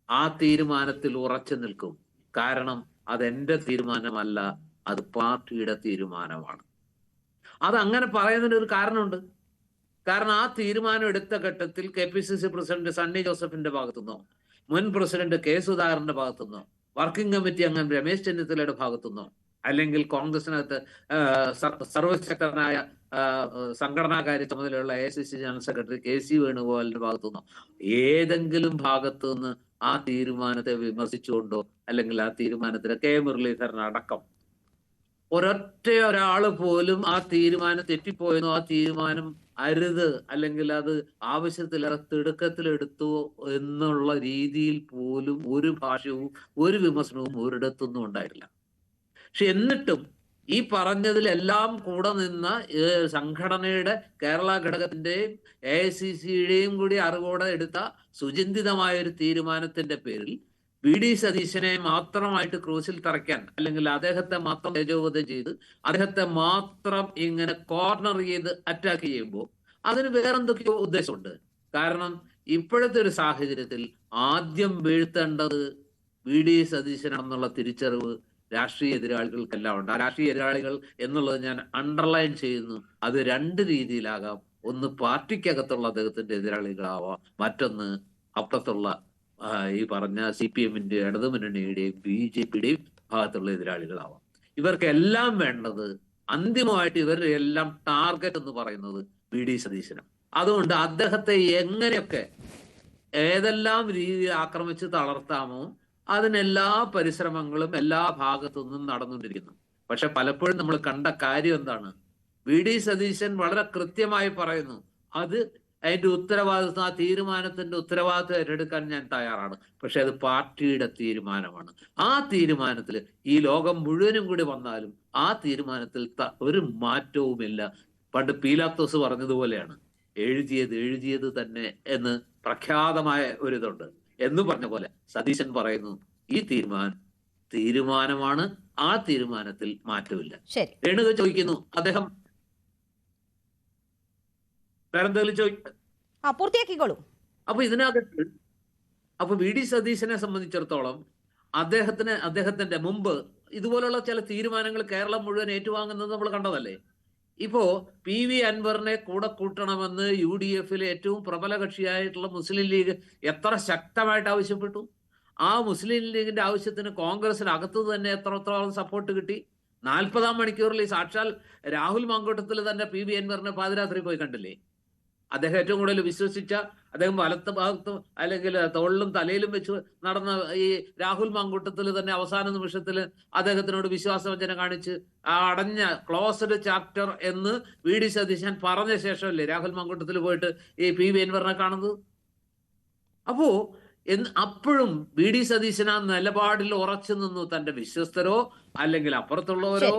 ആ തീരുമാനത്തിൽ ഉറച്ചു നിൽക്കും. കാരണം അതെന്റെ തീരുമാനമല്ല, അത് പാർട്ടിയുടെ തീരുമാനമാണ്. അതങ്ങനെ പറയുന്നതിന് ഒരു കാരണമുണ്ട്. കാരണം ആ തീരുമാനം എടുത്ത ഘട്ടത്തിൽ KPCC പ്രസിഡന്റ് സണ്ണി ജോസഫിന്റെ ഭാഗത്തുനിന്നോ, മുൻ പ്രസിഡന്റ് K. സുധാകരന്റെ ഭാഗത്തുനിന്നോ, വർക്കിംഗ് കമ്മിറ്റി അംഗം രമേശ് ചെന്നിത്തലയുടെ ഭാഗത്തുനിന്നോ, അല്ലെങ്കിൽ കോൺഗ്രസിനകത്ത് സർവശക്തനായ സംഘടനാകാര്യ ചുമതലയുള്ള AICC ജനറൽ സെക്രട്ടറി KC വേണുഗോപാലിന്റെ ഭാഗത്തുനിന്നോ ഏതെങ്കിലും ഭാഗത്തു നിന്ന് ആ തീരുമാനത്തെ വിമർശിച്ചുകൊണ്ടോ, അല്ലെങ്കിൽ ആ തീരുമാനത്തിന് K. മുരളീധരൻ അടക്കം ഒരാള് പോലും ആ തീരുമാനം തെറ്റിപ്പോയെന്നോ, ആ തീരുമാനം അരുത് അല്ലെങ്കിൽ അത് ആവശ്യത്തിലേറെ തിടുക്കത്തിലെടുത്തു എന്നുള്ള രീതിയിൽ പോലും ഒരു ഭാഷവും ഒരു വിമർശനവും ഒരിടത്തൊന്നും ഉണ്ടായിട്ടില്ല. പക്ഷെ എന്നിട്ടും ഈ പറഞ്ഞതിലെല്ലാം കൂടെ നിന്ന സംഘടനയുടെ കേരള ഘടകത്തിന്റെയും AICCയുടെയും കൂടി അറിവോടെ എടുത്ത സുചിന്തിതമായ ഒരു തീരുമാനത്തിന്റെ പേരിൽ വി.ഡി. സതീശനെ മാത്രമായിട്ട് ക്രൂസിൽ തറയ്ക്കാൻ, അല്ലെങ്കിൽ അദ്ദേഹത്തെ മാത്രം തേജോവധം ചെയ്ത് അദ്ദേഹത്തെ മാത്രം ഇങ്ങനെ കോർണർ ചെയ്ത് അറ്റാക്ക് ചെയ്യുമ്പോൾ അതിന് വേറെന്തൊക്കെയോ ഉദ്ദേശമുണ്ട്. കാരണം ഇപ്പോഴത്തെ ഒരു സാഹചര്യത്തിൽ ആദ്യം വീഴ്ത്തേണ്ടത് വി.ഡി. സതീശനാണെന്നുള്ള തിരിച്ചറിവ് രാഷ്ട്രീയ എതിരാളികൾക്കെല്ലാം ഉണ്ട്. ആ രാഷ്ട്രീയ എതിരാളികൾ എന്നുള്ളത് ഞാൻ അണ്ടർലൈൻ ചെയ്യുന്നു. അത് രണ്ട് രീതിയിലാകാം. ഒന്ന് പാർട്ടിക്കകത്തുള്ള അദ്ദേഹത്തിന്റെ എതിരാളികളാവാം, മറ്റൊന്ന് അപ്പുറത്തുള്ള ഈ പറഞ്ഞ CPM-ന്റെ ഇടതുമുന്നണിയുടെയും BJP-യുടെയും ഭാഗത്തുള്ള എതിരാളികളാവാം. ഇവർക്കെല്ലാം വേണ്ടത് അന്തിമമായിട്ട് ഇവരുടെ എല്ലാം ടാർഗറ്റ് എന്ന് പറയുന്നത് VD സതീശനും. അതുകൊണ്ട് അദ്ദേഹത്തെ എങ്ങനെയൊക്കെ ഏതെല്ലാം രീതിയിൽ ആക്രമിച്ച് തളർത്താമോ അതിനെല്ലാ പരിശ്രമങ്ങളും എല്ലാ ഭാഗത്തു നിന്നും നടന്നുകൊണ്ടിരിക്കുന്നു. പക്ഷെ പലപ്പോഴും നമ്മൾ കണ്ട കാര്യം എന്താണ്? VD സതീശൻ വളരെ കൃത്യമായി പറയുന്നു, അത് അതിന്റെ ഉത്തരവാദിത്വം, ആ തീരുമാനത്തിന്റെ ഉത്തരവാദിത്വം ഏറ്റെടുക്കാൻ ഞാൻ തയ്യാറാണ്. പക്ഷെ അത് പാർട്ടിയുടെ തീരുമാനമാണ്. ആ തീരുമാനത്തിൽ ഈ ലോകം മുഴുവനും കൂടി വന്നാലും ആ തീരുമാനത്തിൽ ഒരു മാറ്റവുമില്ല. പണ്ട് പീലാത്തോസ് പറഞ്ഞതുപോലെയാണ്, എഴുതിയത് തന്നെ എന്ന് പ്രഖ്യാതമായ ഒരിതുണ്ട് എന്ന് പറഞ്ഞ പോലെ സതീശൻ പറയുന്നു, ഈ തീരുമാനമാണ്, ആ തീരുമാനത്തിൽ മാറ്റമില്ല. രേണുക ചോദിക്കുന്നു, അദ്ദേഹം വേറെന്തെങ്കിലും പൂർത്തിയാക്കിക്കോളൂ. അപ്പൊ ഇതിനകത്ത് VD സതീശനെ സംബന്ധിച്ചിടത്തോളം അദ്ദേഹത്തിന്റെ മുമ്പ് ഇതുപോലുള്ള ചില തീരുമാനങ്ങൾ കേരളം മുഴുവൻ ഏറ്റുവാങ്ങുന്നത് നമ്മൾ കണ്ടതല്ലേ. ഇപ്പോ PV അൻവറിനെ കൂടെ കൂട്ടണമെന്ന് UDF-ലെ ഏറ്റവും പ്രബല കക്ഷിയായിട്ടുള്ള മുസ്ലിം ലീഗ് എത്ര ശക്തമായിട്ട് ആവശ്യപ്പെട്ടു. ആ മുസ്ലിം ലീഗിന്റെ ആവശ്യത്തിന് കോൺഗ്രസിനകത്ത് തന്നെ എത്രത്തോളം സപ്പോർട്ട് കിട്ടി. 40-ാം മണിക്കൂറിൽ സാക്ഷാൽ രാഹുൽ മാങ്കൂട്ടത്തിൽ തന്നെ PV അൻവറിനെ പാതിരാത്രി പോയി കണ്ടില്ലേ. അദ്ദേഹം ഏറ്റവും കൂടുതൽ വിശ്വസിച്ച, അദ്ദേഹം വലത്ത് ഭാഗത്തും അല്ലെങ്കിൽ തോളിലും തലയിലും വെച്ച് നടന്ന ഈ രാഹുൽ മാങ്കൂട്ടത്തിൽ തന്നെ അവസാന നിമിഷത്തിൽ അദ്ദേഹത്തിനോട് വിശ്വാസവഞ്ചന കാണിച്ച് ആ അടഞ്ഞ ക്ലോസ്ഡ് ചാപ്റ്റർ എന്ന് VD സതീശൻ പറഞ്ഞ ശേഷമല്ലേ രാഹുൽ മാങ്കൂട്ടത്തിൽ പോയിട്ട് ഈ PV അൻവറിനെ കാണുന്നത്. അപ്പോ അപ്പോഴും VD സതീശൻ ആ നിലപാടിൽ ഉറച്ചു നിന്നു. തന്റെ വിശ്വസ്തരോ അല്ലെങ്കിൽ അപ്പുറത്തുള്ളവരോ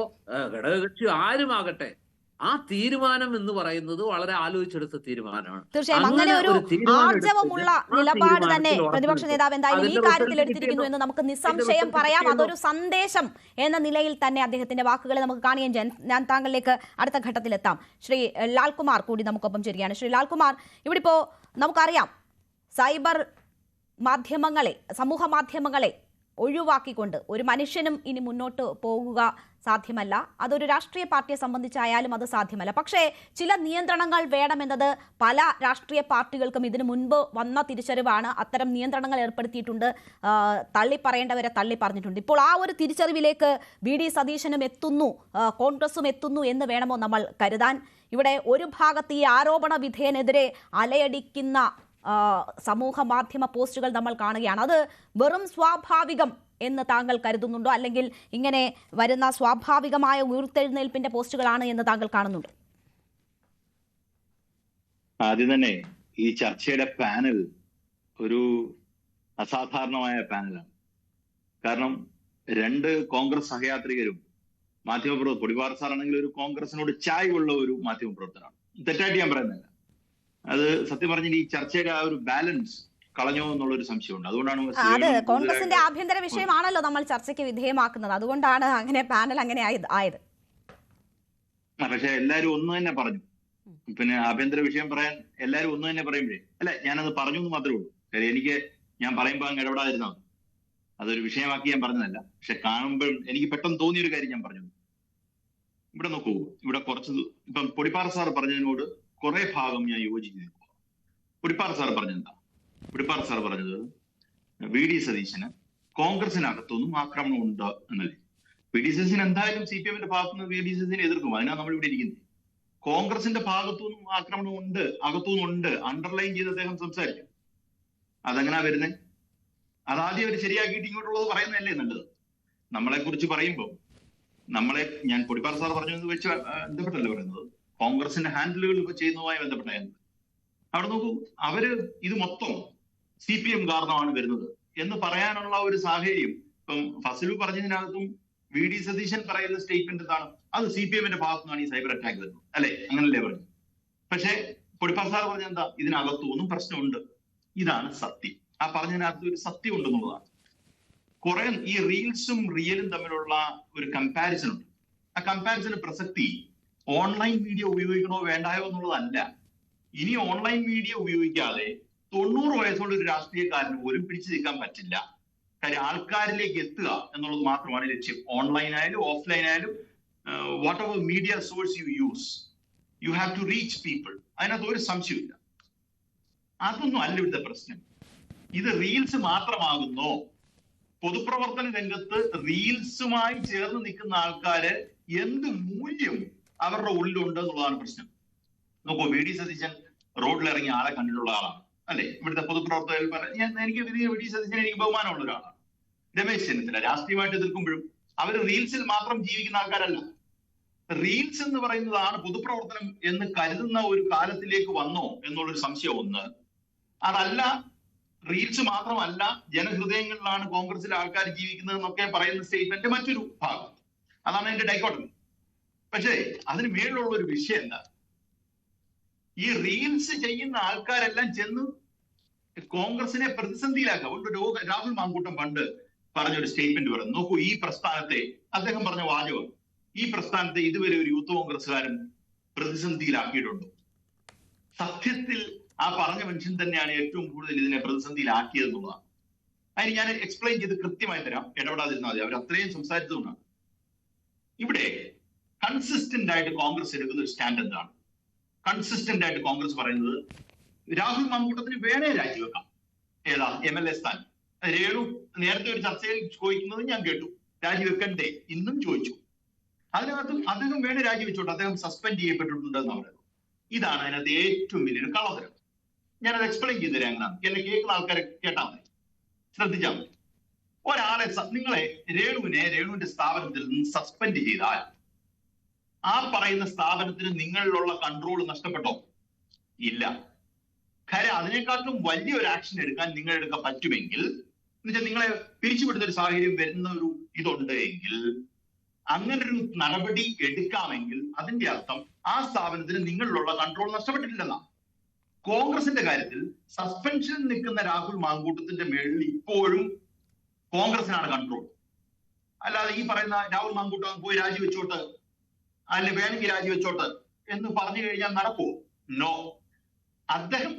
ഘടകകക്ഷിയോ ആരുമാകട്ടെ, ആ തീരുമാനം എന്ന് പറയുന്നത് വളരെ ആലോചിച്ചെടുത്ത തീരുമാനമാണ്. തീർച്ചയായും അങ്ങനെ ഒരു ആർജവമുള്ള നിലപാട് തന്നെ പ്രതിപക്ഷ നേതാവ് എന്തായാലും ഈ കാര്യത്തിൽ എടുത്തിരിക്കുന്നു എന്ന് നമുക്ക് നിസ്സംശയം പറയാം. അതൊരു സന്ദേശം എന്ന നിലയിൽ തന്നെ അദ്ദേഹത്തിന്റെ വാക്കുകളെ നമുക്ക് കാണുകയും ചെയ്യാം. ഞാൻ താങ്കളിലേക്ക് അടുത്ത ഘട്ടത്തിലെത്താം. ശ്രീ ലാൽകുമാർ കൂടി നമുക്കൊപ്പം ചേരുകയാണ്. ശ്രീ ലാൽകുമാർ, ഇവിടെ ഇപ്പോ നമുക്കറിയാം സൈബർ മാധ്യമങ്ങളെ, സമൂഹ മാധ്യമങ്ങളെ ഒഴിവാക്കിക്കൊണ്ട് ഒരു മനുഷ്യനും ഇനി മുന്നോട്ട് പോകുക സാധ്യമല്ല. അതൊരു രാഷ്ട്രീയ പാർട്ടിയെ സംബന്ധിച്ചായാലും അത് സാധ്യമല്ല. പക്ഷേ ചില നിയന്ത്രണങ്ങൾ വേണമെന്നത് പല രാഷ്ട്രീയ പാർട്ടികൾക്കും ഇതിനു മുൻപ് വന്ന തിരിച്ചറിവാണ്. അത്തരം നിയന്ത്രണങ്ങൾ ഏർപ്പെടുത്തിയിട്ടുണ്ട്, തള്ളിപ്പറയേണ്ടവരെ തള്ളി പറഞ്ഞിട്ടുണ്ട്. ഇപ്പോൾ ആ ഒരു തിരിച്ചറിവിലേക്ക് VD സതീശനും എത്തുന്നു, കോൺഗ്രസും എത്തുന്നു എന്ന് വേണമോ നമ്മൾ കരുതാൻ? ഇവിടെ ഒരു ഭാഗത്ത് ഈ ആരോപണ വിധേയനെതിരെ അലയടിക്കുന്ന സമൂഹ മാധ്യമ പോസ്റ്റുകൾ നമ്മൾ കാണുകയാണ്. അത് വെറും സ്വാഭാവികം എന്ന് താങ്കൾ കരുതുന്നുണ്ടോ, അല്ലെങ്കിൽ ഇങ്ങനെ വരുന്ന സ്വാഭാവികമായ ഉയർത്തെഴുന്നേൽപ്പിന്റെ പോസ്റ്റുകളാണ് എന്ന് താങ്കൾ കാണുന്നുണ്ടോ? ആദ്യം തന്നെ ഈ ചർച്ചയുടെ പാനൽ ഒരു അസാധാരണമായ പാനലാണ്. കാരണം രണ്ട് കോൺഗ്രസ് സഹയാത്രികരും മാധ്യമപ്രവർത്തകർ, പൊടിപാറ സാറാണെങ്കിൽ ഒരു കോൺഗ്രസിനോട് ചായ്വുള്ള ഒരു മാധ്യമപ്രവർത്തകരാണ്. തെറ്റായിട്ട് ഞാൻ പറയുന്നില്ല. അത് സത്യം പറഞ്ഞാൽ ഈ ചർച്ചയുടെ ആ ഒരു ബാലൻസ് കളഞ്ഞോ എന്നുള്ളൊരു സംശയമുണ്ട്. അതുകൊണ്ടാണ് അത് കോൺഗ്രസിന്റെ ആഭ്യന്തര വിഷയമാണല്ലോ നമ്മൾ ചർച്ചയ്ക്ക് വിധേയമാക്കുന്നത്. അതുകൊണ്ടാണ് അങ്ങനെ പാനൽ അങ്ങനെ ആയത്. പക്ഷെ എല്ലാരും ഒന്ന് തന്നെ പറഞ്ഞു. പിന്നെ ആഭ്യന്തര വിഷയം പറയാൻ എല്ലാരും ഒന്ന് തന്നെ പറയുമ്പോഴേ അല്ല, ഞാനത് പറഞ്ഞു എന്ന് മാത്രമേ ഉള്ളൂ. കാര്യം ഞാൻ പറയുമ്പോൾ അങ്ങ് ഇടപെടാതിരുന്നാൽ അതൊരു വിഷയമാക്കി ഞാൻ പറഞ്ഞതല്ല. പക്ഷെ കാണുമ്പോൾ എനിക്ക് പെട്ടെന്ന് തോന്നിയൊരു കാര്യം ഞാൻ പറഞ്ഞു. ഇവിടെ നോക്കൂ, ഇവിടെ കുറച്ച് ഇപ്പം പൊടിപ്പാറ സാർ പറഞ്ഞതിനോട് കുറെ ഭാഗം ഞാൻ യോജിച്ച് നിൽക്കുക. പൊടിപ്പാറ സാർ പറഞ്ഞെന്താ? പൊടിപ്പാറ സാർ പറഞ്ഞത് VD സതീശന് കോൺഗ്രസിനകത്തൊന്നും ആക്രമണം ഉണ്ട് എന്നല്ലേ. VD സതീശൻ എന്തായാലും CPM-ന്റെ ഭാഗത്തുനിന്ന് VD സതീശനെ എതിർക്കും. അതിനാണ് നമ്മൾ ഇവിടെ ഇരിക്കുന്നത്. കോൺഗ്രസിന്റെ ഭാഗത്തുനിന്നും ആക്രമണം ഉണ്ട്, അകത്തുനിന്നും ഉണ്ട്, അണ്ടർലൈൻ ചെയ്ത് അദ്ദേഹം സംസാരിക്കും. അതെങ്ങനാ വരുന്നത്? അതാദ്യം അവർ ശരിയാക്കിയിട്ട് ഇങ്ങോട്ടുള്ളത് പറയുന്നതല്ലേ നല്ലത്. നമ്മളെ കുറിച്ച് പറയുമ്പോൾ ഞാൻ പൊടിപ്പാറ സാർ പറഞ്ഞത് വെച്ച് ബന്ധപ്പെട്ടല്ലേ പറയുന്നത്, കോൺഗ്രസിന്റെ ഹാൻഡിലുകൾ ഇപ്പൊ ചെയ്യുന്നതുമായി ബന്ധപ്പെട്ടായിരുന്നു. അവിടെ നോക്കൂ, അവര് ഇത് മൊത്തം CPM കാരണമാണ് വരുന്നത് എന്ന് പറയാനുള്ള ഒരു സാഹചര്യം ഇപ്പം ഫസലു പറഞ്ഞതിനകത്തും VD സതീശൻ പറയുന്ന സ്റ്റേറ്റ്മെന്റ് എന്താണ്? അത് CPM-ന്റെ ഭാഗത്തു നിന്നാണ് ഈ സൈബർ അറ്റാക്ക് വരുന്നത്, അല്ലെ? അങ്ങനല്ലേ പറഞ്ഞു. പക്ഷെ പൊടിപ്പാറ സാർ പറഞ്ഞ എന്താ? ഇതിനകത്തൊന്നും പ്രശ്നമുണ്ട്, ഇതാണ് സത്യം. ആ പറഞ്ഞതിനകത്ത് ഒരു സത്യം ഉണ്ടെന്നുള്ളതാണ്. കുറെ ഈ റീൽസും റിയലും തമ്മിലുള്ള ഒരു കമ്പാരിസൺ ഉണ്ട്. ആ കമ്പാരിസന് പ്രസക്തി ഓൺലൈൻ മീഡിയ ഉപയോഗിക്കണോ വേണ്ടായോ എന്നുള്ളതല്ല. ഇനി ഓൺലൈൻ മീഡിയ ഉപയോഗിക്കാതെ 90 വയസ്സുള്ള ഒരു രാഷ്ട്രീയക്കാരന് പോലും പിടിച്ചു നിൽക്കാൻ പറ്റില്ല. കാര്യം ആൾക്കാരിലേക്ക് എത്തുക എന്നുള്ളത് മാത്രമാണ് ലക്ഷ്യം. ഓൺലൈൻ ആയാലും ഓഫ്ലൈൻ ആയാലും whatever media source you use, you have to reach people. അതിനകത്ത് ഒരു സംശയമില്ല. അതൊന്നും അല്ല ഇവിടുത്തെ പ്രശ്നം. ഇത് റീൽസ് മാത്രമാകുന്നോ? പൊതുപ്രവർത്തന രംഗത്ത് റീൽസുമായി ചേർന്ന് നിൽക്കുന്ന ആൾക്കാര് എന്ത് മൂല്യം അവരുടെ ഉള്ളിലുണ്ട് എന്നുള്ളതാണ് പ്രശ്നം. നോക്കൂ, വി.ഡി. സതീശൻ റോഡിലിറങ്ങിയ ആളെ കണ്ടിട്ടുള്ള ആളാണ് അല്ലെ? ഇവിടുത്തെ പൊതുപ്രവർത്തകർ എനിക്ക് വി.ഡി. സതീശൻ എനിക്ക് ബഹുമാനമുള്ള ഒരാളാണ്. രമേശ് ചെന്നിത്തല രാഷ്ട്രീയമായിട്ട് എതിർക്കുമ്പോഴും അവർ റീൽസിൽ മാത്രം ജീവിക്കുന്ന ആൾക്കാരല്ല. റീൽസ് എന്ന് പറയുന്നതാണ് പൊതുപ്രവർത്തനം എന്ന് കരുതുന്ന ഒരു കാലത്തിലേക്ക് വന്നോ എന്നുള്ളൊരു സംശയം ഒന്ന്. അതല്ല, റീൽസ് മാത്രമല്ല, ജനഹൃദയങ്ങളിലാണ് കോൺഗ്രസിലെ ആൾക്കാർ ജീവിക്കുന്നത് എന്നൊക്കെ പറയുന്ന സ്റ്റേറ്റ്മെന്റ് മറ്റൊരു ഭാഗം. അതാണ് എന്റെ ഡൈക്കോട്ടമി. പക്ഷേ അതിന് മേളിലുള്ള ഒരു വിഷയം എന്താ? ഈ റീൽസ് ചെയ്യുന്ന ആൾക്കാരെല്ലാം ചെന്ന് കോൺഗ്രസിനെ പ്രതിസന്ധിയിലാക്കുക. രാഹുൽ മാങ്കൂട്ടം പണ്ട് പറഞ്ഞൊരു സ്റ്റേറ്റ്മെന്റ് പറഞ്ഞു. നോക്കൂ, ഈ പ്രസ്ഥാനത്തെ, അദ്ദേഹം പറഞ്ഞ വാചകം, ഈ പ്രസ്ഥാനത്തെ ഇതുവരെ ഒരു യൂത്ത് കോൺഗ്രസ്സുകാരൻ പ്രതിസന്ധിയിലാക്കിയിട്ടുണ്ടോ? സത്യത്തിൽ ആ പറഞ്ഞ മനുഷ്യൻ തന്നെയാണ് ഏറ്റവും കൂടുതൽ ഇതിനെ പ്രതിസന്ധിയിലാക്കിയതെന്നുള്ളതാണ്. അതിന് ഞാൻ എക്സ്പ്ലെയിൻ ചെയ്ത് കൃത്യമായി തരാം, ഇടപെടാതിരുന്നാൽ മതി. അവർ അത്രയും സംസാരിച്ചതുകൊണ്ടാണ്. ഇവിടെ കൺസിസ്റ്റന്റ് ആയിട്ട് കോൺഗ്രസ് എടുക്കുന്ന ഒരു സ്റ്റാൻഡ് എന്താണ്? കൺസിസ്റ്റന്റ് ആയിട്ട് കോൺഗ്രസ് പറയുന്നത് രാഹുൽ മാങ്കൂട്ടത്തിന് വേണേ രാജിവെക്കാം. ഏതാ MLA സ്ഥാനം? രേണു നേരത്തെ ഒരു ചർച്ചയിൽ ചോദിക്കുന്നത് ഞാൻ കേട്ടു, രാജിവെക്കണ്ടേ? ഇന്നും ചോദിച്ചു. അതിനകത്ത് അദ്ദേഹം വേണേ രാജിവെച്ചോട്ടെ, അദ്ദേഹം സസ്പെൻഡ് ചെയ്യപ്പെട്ടിട്ടുണ്ടെന്ന് പറയുന്നത്. ഇതാണ് അതിനകത്ത് ഏറ്റവും വലിയൊരു കള്ളത്തരം. ഞാനത് എക്സ്പ്ലെയിൻ ചെയ്തു തരാം. എങ്ങനെയാണ് എന്നെ കേൾക്കുന്ന ആൾക്കാരെ കേട്ടാൽ മതി, ശ്രദ്ധിച്ചാൽ മതി. ഒരാളെ നിങ്ങളെ രേണുവിന്റെ സ്ഥാപനത്തിൽ നിന്ന് സസ്പെൻഡ് ചെയ്താൽ ആ പറയുന്ന സ്ഥാപനത്തിന് നിങ്ങളിലുള്ള കൺട്രോൾ നഷ്ടപ്പെട്ടോ? ഇല്ല. കാര്യം അതിനെക്കാട്ടും വലിയൊരു ആക്ഷൻ എടുക്കാൻ നിങ്ങളെടുക്കാൻ പറ്റുമെങ്കിൽ, എന്നുവെച്ചാൽ നിങ്ങളെ പിരിച്ചുവിടുന്ന ഒരു സാഹചര്യം വരുന്ന ഒരു ഇതുണ്ട് എങ്കിൽ, അങ്ങനെ ഒരു നടപടി എടുക്കാമെങ്കിൽ അതിന്റെ അർത്ഥം ആ സ്ഥാപനത്തിന് നിങ്ങളിലുള്ള കൺട്രോൾ നഷ്ടപ്പെട്ടിട്ടില്ലെന്നാണ്. കോൺഗ്രസിന്റെ കാര്യത്തിൽ സസ്പെൻഷനിൽ നിൽക്കുന്ന രാഹുൽ മാങ്കൂട്ടത്തിന്റെ മേളിൽ ഇപ്പോഴും കോൺഗ്രസിനാണ് കൺട്രോൾ. അല്ലാതെ ഈ പറയുന്ന രാഹുൽ മാങ്കൂട്ടം പോയി രാജിവെച്ചോട്ട്, അല്ലെ വേണമെങ്കിൽ രാജിവെച്ചോട്ട് എന്ന് പറഞ്ഞു കഴിഞ്ഞാൽ നടക്കുമോ? നോ. അദ്ദേഹം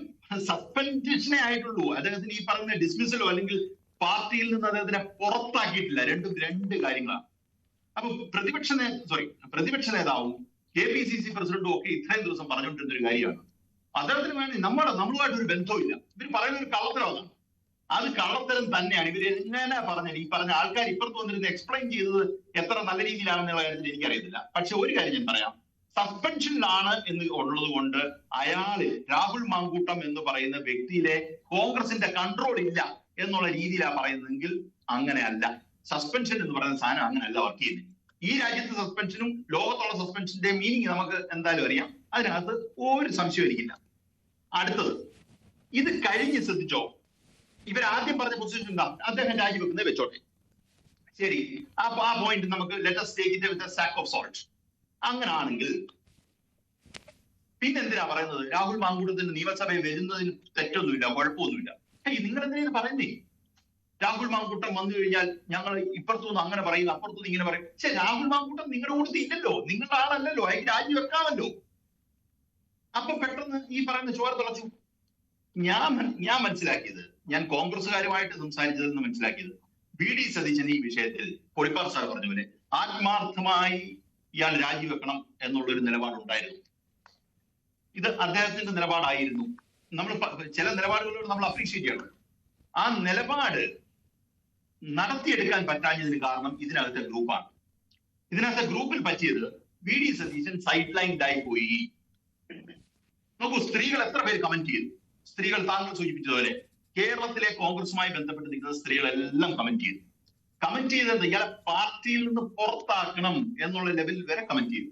സസ്പെൻഷനേ ആയിട്ടുള്ളൂ. അദ്ദേഹത്തിന് ഈ പറയുന്ന ഡിസ്മിസലോ അല്ലെങ്കിൽ പാർട്ടിയിൽ നിന്ന് അദ്ദേഹത്തിനെ പുറത്താക്കിയിട്ടില്ല. രണ്ടും രണ്ട് കാര്യങ്ങളാണ്. അപ്പൊ പ്രതിപക്ഷ നേതാവും KPCC പ്രസിഡന്റും ഒക്കെ ഇത്രയും ദിവസം പറഞ്ഞുകൊണ്ടിരുന്ന ഒരു കാര്യമാണ്, അദ്ദേഹത്തിന് വേണ്ടി നമ്മളുമായിട്ട് ഒരു ബന്ധവുമില്ല. ഇവർ പറയുന്ന ഒരു കള്ളത്തരമാണ്. അത് കള്ളത്തരം തന്നെയാണ്. ഇവർ എങ്ങനെ പറഞ്ഞാൽ ഈ പറഞ്ഞ ആൾക്കാർ ഇപ്പുറത്ത് വന്നിരുന്ന് എക്സ്പ്ലെയിൻ ചെയ്തത് എത്ര നല്ല രീതിയിലാണെന്നുള്ള കാര്യത്തിൽ എനിക്കറിയത്തില്ല. പക്ഷെ ഒരു കാര്യം ഞാൻ പറയാം, സസ്പെൻഷനിലാണ് എന്ന് ഉള്ളത് കൊണ്ട് അയാള് രാഹുൽ മാങ്കൂട്ടം എന്ന് പറയുന്ന വ്യക്തിയിലെ കോൺഗ്രസിന്റെ കൺട്രോൾ ഇല്ല എന്നുള്ള രീതിയിലാണ് പറയുന്നതെങ്കിൽ അങ്ങനെയല്ല. സസ്പെൻഷൻ എന്ന് പറയുന്ന സാധനം അങ്ങനെയല്ല വർക്ക് ചെയ്യുന്നത്. ഈ രാജ്യത്തെ സസ്പെൻഷനും ലോകത്തുള്ള സസ്പെൻഷന്റെ മീനിങ് നമുക്ക് എന്തായാലും അറിയാം. അതിനകത്ത് ഒരു സംശയം എനിക്കില്ല. അടുത്തത്, ഇത് കഴിഞ്ഞ് ശ്രദ്ധിച്ചോ, ഇവരാദ്യം പറഞ്ഞ പൊസിഷൻ എന്താ? അദ്ദേഹം രാജിവെക്കുന്നത് വെച്ചോട്ടെ, ശരി, ആ പോയിന്റ് നമുക്ക് let's take it with a sack of salt. അങ്ങനാണെങ്കിൽ പിന്നെന്തിനാ പറയുന്നത് രാഹുൽ മാങ്കൂട്ടത്തിന് നിയമസഭയിൽ വരുന്നതിന് തെറ്റൊന്നുമില്ല, കുഴപ്പമൊന്നുമില്ല? നിങ്ങൾ എന്തിനാ പറയുന്നേ? രാഹുൽ മാങ്കൂട്ടം വന്നു കഴിഞ്ഞാൽ ഞങ്ങൾ ഇപ്പുറത്തുനിന്ന് അങ്ങനെ പറയും, അപ്പുറത്തുനിന്ന് ഇങ്ങനെ പറയും. പക്ഷെ രാഹുൽ മാങ്കൂട്ടം നിങ്ങളുടെ കൂട്ടത്തിൽ ഇല്ലല്ലോ, നിങ്ങളുടെ ആളല്ലല്ലോ, അതിന് രാജിവെക്കാമല്ലോ. അപ്പൊ പെട്ടെന്ന് ഈ പറയുന്ന ചോര തിളച്ചു. ഞാൻ മനസ്സിലാക്കിയത്, ഞാൻ കോൺഗ്രസ്സുകാരുമായിട്ട് സംസാരിച്ചതിൽ നിന്ന് മനസ്സിലാക്കിയത്, വി.ഡി. സതീശൻ ഈ വിഷയത്തിൽ പൊളിപ്പാർ സാർ പറഞ്ഞ പോലെ ആത്മാർത്ഥമായി ഇയാൾ രാജിവെക്കണം എന്നുള്ളൊരു നിലപാടുണ്ടായിരുന്നു. ഇത് അദ്ദേഹത്തിന്റെ നിലപാടായിരുന്നു. നമ്മൾ ചില നിലപാടുകളോട് നമ്മൾ അപ്രീഷിയേറ്റ് ചെയ്യണം. ആ നിലപാട് നടത്തിയെടുക്കാൻ പറ്റാഞ്ഞതിന് കാരണം ഇതിനകത്തെ ഗ്രൂപ്പാണ്. ഇതിനകത്തെ ഗ്രൂപ്പിൽ പറ്റിയത് വി.ഡി. സതീശൻ സൈഡ് ലൈൻഡായി പോയി. നോക്കൂ, സ്ത്രീകൾ എത്ര പേര് കമന്റ് ചെയ്തു? സ്ത്രീകൾ താങ്കൾ സൂചിപ്പിച്ചതുപോലെ കേരളത്തിലെ കോൺഗ്രസുമായി ബന്ധപ്പെട്ട് നിൽക്കുന്ന സ്ത്രീകളെല്ലാം കമന്റ് ചെയ്തത് ഇയാളെ പാർട്ടിയിൽ നിന്ന് പുറത്താക്കണം എന്നുള്ള ലെവലിൽ വരെ കമന്റ് ചെയ്തു.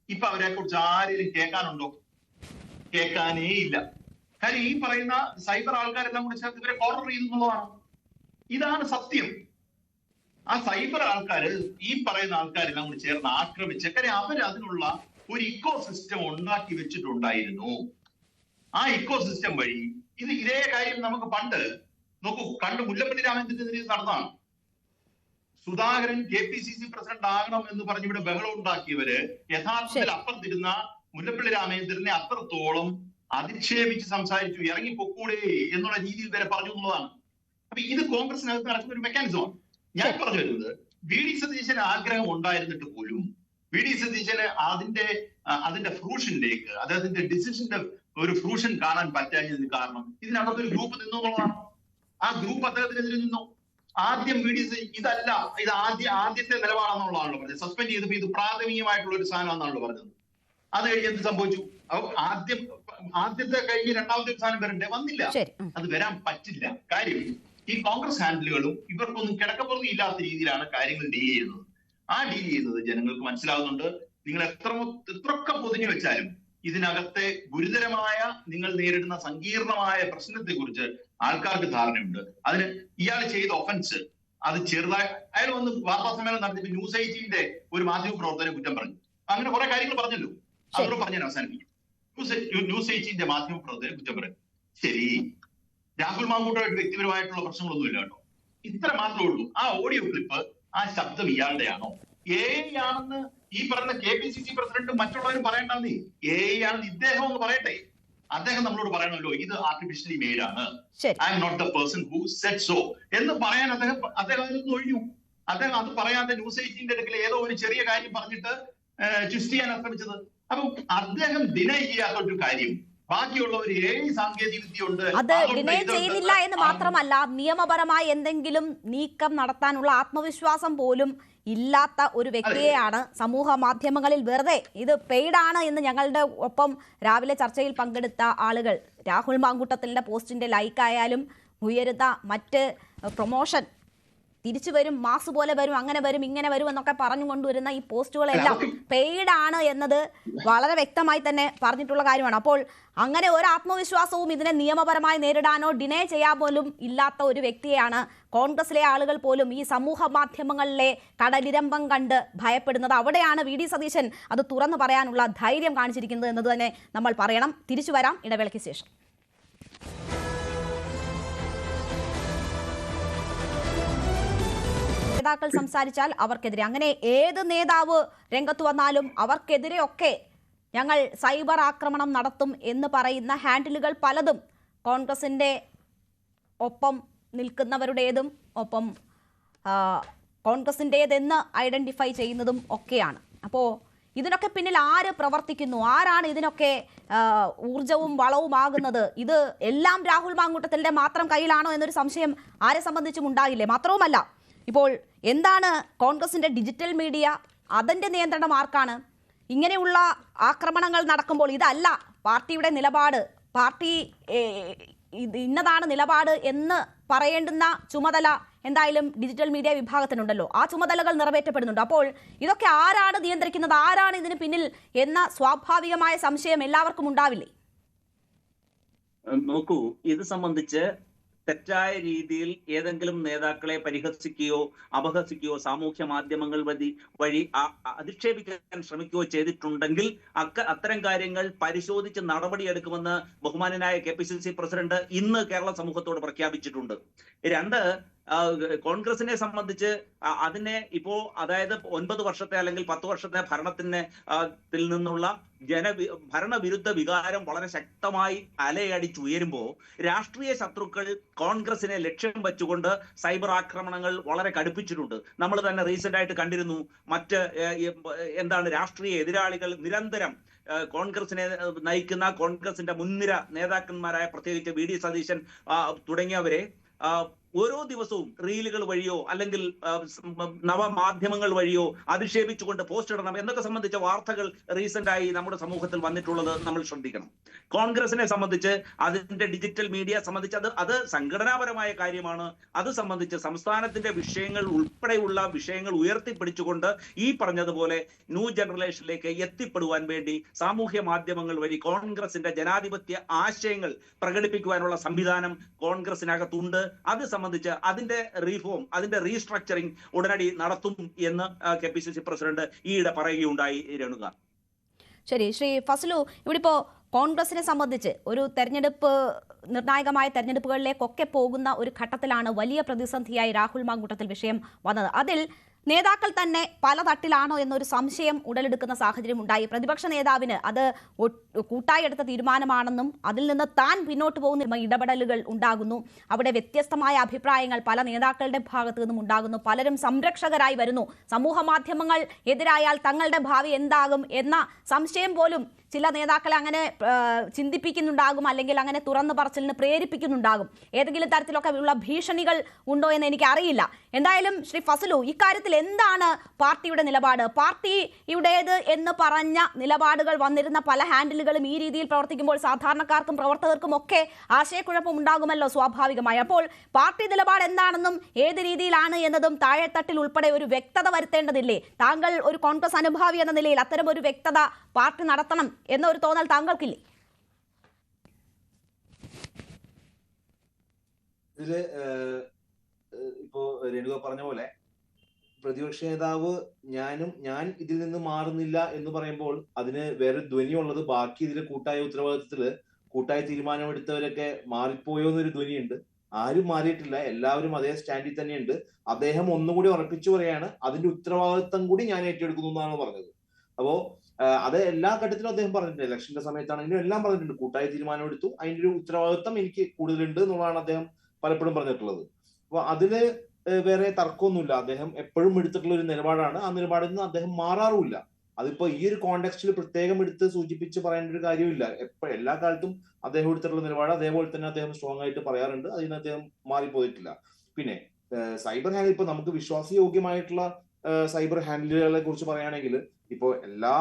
ഇപ്പൊ അവരെ കുറിച്ച് ആരെങ്കിലും കേൾക്കാനുണ്ടോ? കേൾക്കാനേ ഇല്ല. കാര്യം ഈ പറയുന്ന സൈബർ ആൾക്കാരെല്ലാം കൂടെ ചേർത്ത് ഇവരെ കോർണർ ചെയ്യുന്നതാണ്. ഇതാണ് സത്യം. ആ സൈബർ ആൾക്കാര് ഈ പറയുന്ന ആൾക്കാരെല്ലാം കൂടി ചേർന്ന് ആക്രമിച്ച്, കാര്യം അവർ അതിനുള്ള ഒരു ഇക്കോ സിസ്റ്റം ഉണ്ടാക്കി വെച്ചിട്ടുണ്ടായിരുന്നു. ആ ഇക്കോ സിസ്റ്റം വഴി ഇതേ കാര്യം നമുക്ക് പണ്ട് നോക്കൂ, മുല്ലപ്പള്ളി രാമചന്ദ്രനെതിരെ നടന്നതാണ്. സുധാകരൻ KPCC പ്രസിഡന്റ് ആകണം എന്ന് പറഞ്ഞ് ഇവിടെ ബഹളം ഉണ്ടാക്കിയവര് യഥാർത്ഥത്തിൽ അപ്പുറത്തിരുന്ന മുല്ലപ്പള്ളി രാമചന്ദ്രനെ അത്രത്തോളം അധിക്ഷേപിച്ച് സംസാരിച്ചു, ഇറങ്ങി പൊക്കൂടെ എന്നുള്ള രീതിയിൽ വരെ പറഞ്ഞു എന്നുള്ളതാണ്. അപ്പൊ ഇത് കോൺഗ്രസിനകത്ത് നടക്കുന്ന ഒരു മെക്കാനിസമാണ്. ഞാൻ പറഞ്ഞു വരുന്നത്, വി.ഡി. സതീശന് ആഗ്രഹം ഉണ്ടായിരുന്നിട്ട് പോലും വി.ഡി. സതീശന് അതിന്റെ ഫ്രൂഷനിലേക്ക്, അദ്ദേഹത്തിന്റെ ഡിസിഷന്റെ ഒരു ഫ്രൂഷൻ കാണാൻ പറ്റാഞ്ഞതിന് കാരണം ഇതിനകത്തൊരു ഗ്രൂപ്പ് നിന്നുള്ളതാണ്. ആ ഗ്രൂപ്പ് അദ്ദേഹത്തിനെതിരെ നിന്നു. ആദ്യം ഇതല്ല, ഇത് ആദ്യത്തെ നിലപാടാണെന്നുള്ളതാണല്ലോ പറഞ്ഞത്. സസ്പെൻഡ് ചെയ്തപ്പോൾ ഇത് പ്രാഥമികമായിട്ടുള്ള ഒരു സാധനമാണെന്നാണല്ലോ പറഞ്ഞത്. അത് കഴിഞ്ഞ് എന്ത് സംഭവിച്ചു? ആദ്യത്തെ കഴിഞ്ഞ് രണ്ടാമത്തെ ഒരു സാധനം വരണ്ടേ? വന്നില്ല. അത് വരാൻ പറ്റില്ല. കാര്യം ഈ കോൺഗ്രസ് ഹാൻഡിലുകളും ഇവർക്കൊന്നും കിടക്കപ്പുറത്ത് ഇല്ലാത്ത രീതിയിലാണ് കാര്യങ്ങൾ ഡീൽ ചെയ്യുന്നത്. ആ ഡീൽ ചെയ്യുന്നത് ജനങ്ങൾക്ക് മനസ്സിലാവുന്നുണ്ട്. നിങ്ങൾ എത്രയൊക്കെ പൊതിഞ്ഞു വെച്ചാലും ഇതിനകത്തെ ഗുരുതരമായ നിങ്ങൾ നേരിടുന്ന സങ്കീർണമായ പ്രശ്നത്തെ കുറിച്ച് ആൾക്കാർക്ക് ധാരണയുണ്ട്. അതിന് ഇയാൾ ചെയ്ത ഒഫൻസ് അത് ചെറുതായി അയാൾ വന്ന് വാർത്താ സമ്മേളനം നടത്തിയിട്ട് ന്യൂസ് 18ന്റെ ഒരു മാധ്യമ പ്രവർത്തകനെ കുറ്റം പറഞ്ഞു. അങ്ങനെ കുറെ കാര്യങ്ങൾ പറഞ്ഞല്ലോ. അതോടെ പറഞ്ഞാൽ അവസാനിപ്പിക്കും. ന്യൂസ് 18ന്റെ മാധ്യമ പ്രവർത്തകനെ കുറ്റം പറഞ്ഞു. ശരി, രാഹുൽ മാങ്കൂട്ടമായിട്ട് വ്യക്തിപരമായിട്ടുള്ള പ്രശ്നങ്ങളൊന്നുമില്ല കേട്ടോ. ഇത്ര മാത്രമേ ഉള്ളൂ. ആ ഓഡിയോ ക്ലിപ്പ്, ആ ശബ്ദം ഇയാളുടെയാണോ? ആണെന്ന് ഈ പറഞ്ഞ KPCC പ്രസിഡന്റ് മറ്റുള്ളവരും പറയണ്ടെന്നേ. ആണെന്ന് ഇദ്ദേഹം ഒന്ന് പറയട്ടെ. അദ്ദേഹം നമ്മളോട് പറയണമല്ലോ ഇത് ആർട്ടിഫിഷ്യലി മെയ്ഡ് ആണ്, I'm not the person who said so എന്ന് പറയാൻ അദ്ദേഹം അതിനൊന്നും ഒഴിഞ്ഞു. അദ്ദേഹം അത് പറയാതെ ന്യൂസ് 18ന്റെ അടുക്കൽ ഏതോ ഒരു ചെറിയ കാര്യം പറഞ്ഞിട്ട് ട്വിസ്റ്റ് ചെയ്യാൻ ശ്രമിച്ചത്. അപ്പം അദ്ദേഹം ഡിനൈ ചെയ്യാത്ത ഒരു കാര്യം ബാക്കിയുള്ളവർ സാങ്കേതിക വിദ്യ ഉണ്ട്, അത് ഡിനൈ ചെയ്യുന്നില്ല എന്ന് മാത്രമല്ല, നിയമപരമായി എന്തെങ്കിലും നീക്കം നടത്താനുള്ള ആത്മവിശ്വാസം പോലും ഇല്ലാത്ത ഒരു വ്യക്തിയെയാണ് സമൂഹ മാധ്യമങ്ങളിൽ വെറുതെ ഇത് പെയ്ഡാണ് എന്ന് ഞങ്ങളുടെ ഒപ്പം രാവിലെ ചർച്ചയിൽ പങ്കെടുത്ത ആളുകൾ രാഹുൽ മാങ്കൂട്ടത്തിലിന്റെ പോസ്റ്റിന്റെ ലൈക്കായാലും ഉയരുന്ന മറ്റ് പ്രൊമോഷൻ തിരിച്ചു വരും, മാസ് പോലെ വരും, അങ്ങനെ വരും, ഇങ്ങനെ വരും എന്നൊക്കെ പറഞ്ഞു കൊണ്ടുവരുന്ന ഈ പോസ്റ്റുകളെല്ലാം പെയ്ഡാണ് എന്നത് വളരെ വ്യക്തമായി തന്നെ പറഞ്ഞിട്ടുള്ള കാര്യമാണ്. അപ്പോൾ അങ്ങനെ ഒരു ആത്മവിശ്വാസവും ഇതിനെ നിയമപരമായി നേരിടാനോ ഡിനേ ചെയ്യാൻ പോലും ഇല്ലാത്ത ഒരു വ്യക്തിയെയാണ് കോൺഗ്രസിലെ ആളുകൾ പോലും ഈ സമൂഹ മാധ്യമങ്ങളിലെ കടലിരമ്പം കണ്ട് ഭയപ്പെടുന്നത്. അവിടെയാണ് VD സതീശൻ അത് തുറന്നു പറയാനുള്ള ധൈര്യം കാണിച്ചിരിക്കുന്നത് എന്നത് തന്നെ നമ്മൾ പറയണം. തിരിച്ചു വരാം ഇടവേളയ്ക്ക് ശേഷം. നേതാക്കൾ സംസാരിച്ചാൽ അവർക്കെതിരെ, അങ്ങനെ ഏത് നേതാവ് രംഗത്ത് വന്നാലും അവർക്കെതിരെയൊക്കെ ഞങ്ങൾ സൈബർ ആക്രമണം നടത്തും എന്ന് പറയുന്ന ഹാൻഡിലുകൾ പലതും കോൺഗ്രസിൻ്റെ ഒപ്പം നിൽക്കുന്നവരുടേതും ഒപ്പം കോൺഗ്രസിൻ്റേതെന്ന് ഐഡൻറ്റിഫൈ ചെയ്യുന്നതും ഒക്കെയാണ്. അപ്പോൾ ഇതിനൊക്കെ പിന്നിൽ ആര് പ്രവർത്തിക്കുന്നു, ആരാണ് ഇതിനൊക്കെ ഊർജവും വളവുമാകുന്നത്? ഇത് എല്ലാം രാഹുൽ മാങ്കൂട്ടത്തിൻ്റെ മാത്രം കയ്യിലാണോ എന്നൊരു സംശയം ആരെ സംബന്ധിച്ചും ഉണ്ടാകില്ലേ? മാത്രവുമല്ല, ഇപ്പോൾ എന്താണ് കോൺഗ്രസിന്റെ ഡിജിറ്റൽ മീഡിയ, അതിൻ്റെ നിയന്ത്രണം ആർക്കാണ്? ഇങ്ങനെയുള്ള ആക്രമണങ്ങൾ നടക്കുമ്പോൾ ഇതല്ല പാർട്ടിയുടെ നിലപാട്, പാർട്ടി ഇന്നതാണ് നിലപാട് എന്ന് പറയേണ്ടുന്ന ചുമതല എന്തായാലും ഡിജിറ്റൽ മീഡിയ വിഭാഗത്തിനുണ്ടല്ലോ. ആ ചുമതലകൾ നിറവേറ്റപ്പെടുന്നുണ്ട്. അപ്പോൾ ഇതൊക്കെ ആരാണ് നിയന്ത്രിക്കുന്നത്, ആരാണ് ഇതിന് പിന്നിൽ എന്ന സ്വാഭാവികമായ സംശയം എല്ലാവർക്കും ഉണ്ടാവില്ലേ? നോക്കൂ, ഇത് സംബന്ധിച്ച് തെറ്റായ രീതിയിൽ ഏതെങ്കിലും നേതാക്കളെ പരിഹസിക്കുകയോ അപഹസിക്കുകയോ സാമൂഹ്യ മാധ്യമങ്ങൾ വഴി അധിക്ഷേപിക്കാൻ ശ്രമിക്കുകയോ ചെയ്തിട്ടുണ്ടെങ്കിൽ അത്തരം കാര്യങ്ങൾ പരിശോധിച്ച് നടപടിയെടുക്കുമെന്ന് ബഹുമാനനായ KPCC പ്രസിഡന്റ് ഇന്ന് കേരള സമൂഹത്തോട് പ്രഖ്യാപിച്ചിട്ടുണ്ട്. രണ്ട്, കോൺഗ്രസിനെ സംബന്ധിച്ച് അതിനെ ഇപ്പോ അതായത് 9 വർഷത്തെ അല്ലെങ്കിൽ 10 വർഷത്തെ ഭരണത്തിൽ നിന്നുള്ള ഭരണവിരുദ്ധ വികാരം വളരെ ശക്തമായി അലയടിച്ചുയരുമ്പോൾ രാഷ്ട്രീയ ശത്രുക്കൾ കോൺഗ്രസിനെ ലക്ഷ്യം വെച്ചുകൊണ്ട് സൈബർ ആക്രമണങ്ങൾ വളരെ കടുപ്പിച്ചിട്ടുണ്ട്. നമ്മൾ തന്നെ റീസെന്റ് ആയിട്ട് കണ്ടിരുന്നു. രാഷ്ട്രീയ എതിരാളികൾ നിരന്തരം കോൺഗ്രസിനെ നയിക്കുന്ന കോൺഗ്രസിന്റെ മുൻനിര നേതാക്കന്മാരായ പ്രത്യേകിച്ച് VD സതീശൻ തുടങ്ങിയവരെ ഓരോ ദിവസവും റീലുകൾ വഴിയോ അല്ലെങ്കിൽ നവമാധ്യമങ്ങൾ വഴിയോ അധിക്ഷേപിച്ചുകൊണ്ട് പോസ്റ്റ് ഇടണം എന്നൊക്കെ സംബന്ധിച്ച വാർത്തകൾ റീസെന്റായി നമ്മുടെ സമൂഹത്തിൽ വന്നിട്ടുള്ളത് നമ്മൾ ശ്രദ്ധിക്കണം. കോൺഗ്രസിനെ സംബന്ധിച്ച് അതിന്റെ ഡിജിറ്റൽ മീഡിയ സംബന്ധിച്ച് അത് സംഘടനാപരമായ കാര്യമാണ്. അത് സംബന്ധിച്ച് സംസ്ഥാനത്തിന്റെ വിഷയങ്ങൾ ഉൾപ്പെടെയുള്ള വിഷയങ്ങൾ ഉയർത്തിപ്പിടിച്ചുകൊണ്ട് ഈ പറഞ്ഞതുപോലെ ന്യൂ ജനറേഷനിലേക്ക് എത്തിപ്പെടുവാൻ വേണ്ടി സാമൂഹ്യ മാധ്യമങ്ങൾ വഴി കോൺഗ്രസിന്റെ ജനാധിപത്യ ആശയങ്ങൾ പ്രകടിപ്പിക്കുവാനുള്ള സംവിധാനം കോൺഗ്രസിനകത്തുണ്ട്. അത് സംബന്ധിച്ച് അതിന്റെ റീഫോം, അതിന്റെ റീസ്ട്രക്ചറിങ് ഉടനടി നടത്തും എന്ന് KPCC പ്രസിഡന്റ് ഈയിടെ പറയുകയുണ്ടായി. രേണുക, ശരി. ശ്രീ ഫസലു, ഇവിടെ ഇപ്പോൾ കോൺഗ്രസിനെ സംബന്ധിച്ച് ഒരു നിർണായകമായ തെരഞ്ഞെടുപ്പുകളിലേക്കൊക്കെ പോകുന്ന ഒരു ഘട്ടത്തിലാണ് വലിയ പ്രതിസന്ധിയായി രാഹുൽ മാങ്കൂട്ടത്തിൽ വിഷയം വന്നത്. അതിൽ നേതാക്കൾ തന്നെ പല തട്ടിലാണോ എന്നൊരു സംശയം ഉടലെടുക്കുന്ന സാഹചര്യം ഉണ്ടായി. പ്രതിപക്ഷ നേതാവിന് അത് കൂട്ടായി എടുത്ത തീരുമാനമാണെന്നും അതിൽ നിന്ന് താൻ പിന്നോട്ട് പോകുന്ന ഇടപെടലുകൾ ഉണ്ടാകുന്നു. അവിടെ വ്യത്യസ്തമായ അഭിപ്രായങ്ങൾ പല നേതാക്കളുടെ ഭാഗത്തു നിന്നും ഉണ്ടാകുന്നു. പലരും സംരക്ഷകരായി വരുന്നു. സമൂഹ മാധ്യമങ്ങൾ എതിരായാൽ തങ്ങളുടെ ഭാവി എന്താകും എന്ന സംശയം പോലും ചില നേതാക്കളെ അങ്ങനെ ചിന്തിപ്പിക്കുന്നുണ്ടാകും, അല്ലെങ്കിൽ അങ്ങനെ തുറന്നു പറച്ചിലിന് പ്രേരിപ്പിക്കുന്നുണ്ടാകും. ഏതെങ്കിലും തരത്തിലൊക്കെ ഉള്ള ഭീഷണികൾ ഉണ്ടോ എന്ന് എനിക്ക് അറിയില്ല. എന്തായാലും ശ്രീ ഫസലു, ഇക്കാര്യത്തിൽ എന്താണ് പാർട്ടിയുടെ നിലപാട്? പാർട്ടിയുടേത് എന്ന് പറഞ്ഞ നിലപാടുകൾ വന്നിരുന്ന പല ഹാൻഡിലുകളും ഈ രീതിയിൽ പ്രവർത്തിക്കുമ്പോൾ സാധാരണക്കാർക്കും പ്രവർത്തകർക്കും ഒക്കെ ആശയക്കുഴപ്പം ഉണ്ടാകുമല്ലോ സ്വാഭാവികമായി. അപ്പോൾ പാർട്ടി നിലപാട് എന്താണെന്നും ഏത് രീതിയിലാണ് എന്നതും താഴെത്തട്ടിൽ ഉൾപ്പെടെ ഒരു വ്യക്തത വരുത്തേണ്ടതില്ലേ? താങ്കൾ ഒരു കോൺഗ്രസ് അനുഭാവി എന്ന നിലയിൽ അത്തരം ഒരു വ്യക്തത പാർട്ടി നടത്തണം എന്നൊരു തോന്നൽ താങ്കൾക്കില്ലേ? ഇതില് ഇപ്പോ രേണുക പറഞ്ഞ പോലെ പ്രതിപക്ഷ നേതാവ് ഞാൻ ഇതിൽ നിന്ന് മാറുന്നില്ല എന്ന് പറയുമ്പോൾ അതിന് വേറെ ധ്വനിയുള്ളത് ബാക്കി ഇതിലെ കൂട്ടായ ഉത്തരവാദിത്തത്തില് കൂട്ടായ തീരുമാനമെടുത്തവരൊക്കെ മാറിപ്പോയോ എന്നൊരു ധ്വനിയുണ്ട്. ആരും മാറിയിട്ടില്ല, എല്ലാവരും അതേ സ്റ്റാൻഡിൽ തന്നെയുണ്ട്. അദ്ദേഹം ഒന്നുകൂടി ഉറപ്പിച്ചു പറയാണ് അതിന്റെ ഉത്തരവാദിത്തം കൂടി ഞാൻ ഏറ്റെടുക്കുന്നു എന്നാണ് പറഞ്ഞത്. അപ്പോ അത് എല്ലാ ഘട്ടത്തിലും അദ്ദേഹം പറഞ്ഞിട്ടുണ്ട്. ഇലക്ഷന്റെ സമയത്താണെങ്കിലും എല്ലാം പറഞ്ഞിട്ടുണ്ട്. കൂട്ടായ തീരുമാനം എടുത്തു, അതിന്റെ ഒരു ഉത്തരവാദിത്തം എനിക്ക് കൂടുതലുണ്ട് എന്നുള്ളതാണ് അദ്ദേഹം പലപ്പോഴും പറഞ്ഞിട്ടുള്ളത്. അപ്പൊ അതില് വേറെ തർക്കമൊന്നുമില്ല. അദ്ദേഹം എപ്പോഴും എടുത്തിട്ടുള്ള ഒരു നിലപാടാണ്. ആ നിലപാടിൽ നിന്ന് അദ്ദേഹം മാറാറുമില്ല. അതിപ്പോ ഈ ഒരു കോണ്ടെക്സ്റ്റിൽ പ്രത്യേകം എടുത്ത് സൂചിപ്പിച്ച് പറയേണ്ട ഒരു കാര്യമില്ല. എല്ലാ കാലത്തും അദ്ദേഹം എടുത്തിട്ടുള്ള നിലപാട് അതേപോലെ തന്നെ അദ്ദേഹം സ്ട്രോങ് ആയിട്ട് പറയാറുണ്ട്. അതിന് അദ്ദേഹം മാറിപ്പോയിട്ടില്ല. പിന്നെ സൈബർ ഹാൻഡിൽ ഇപ്പൊ നമുക്ക് വിശ്വാസയോഗ്യമായിട്ടുള്ള സൈബർ ഹാൻഡിലുകളെ കുറിച്ച് പറയുകയാണെങ്കിൽ ഇപ്പോ എല്ലാ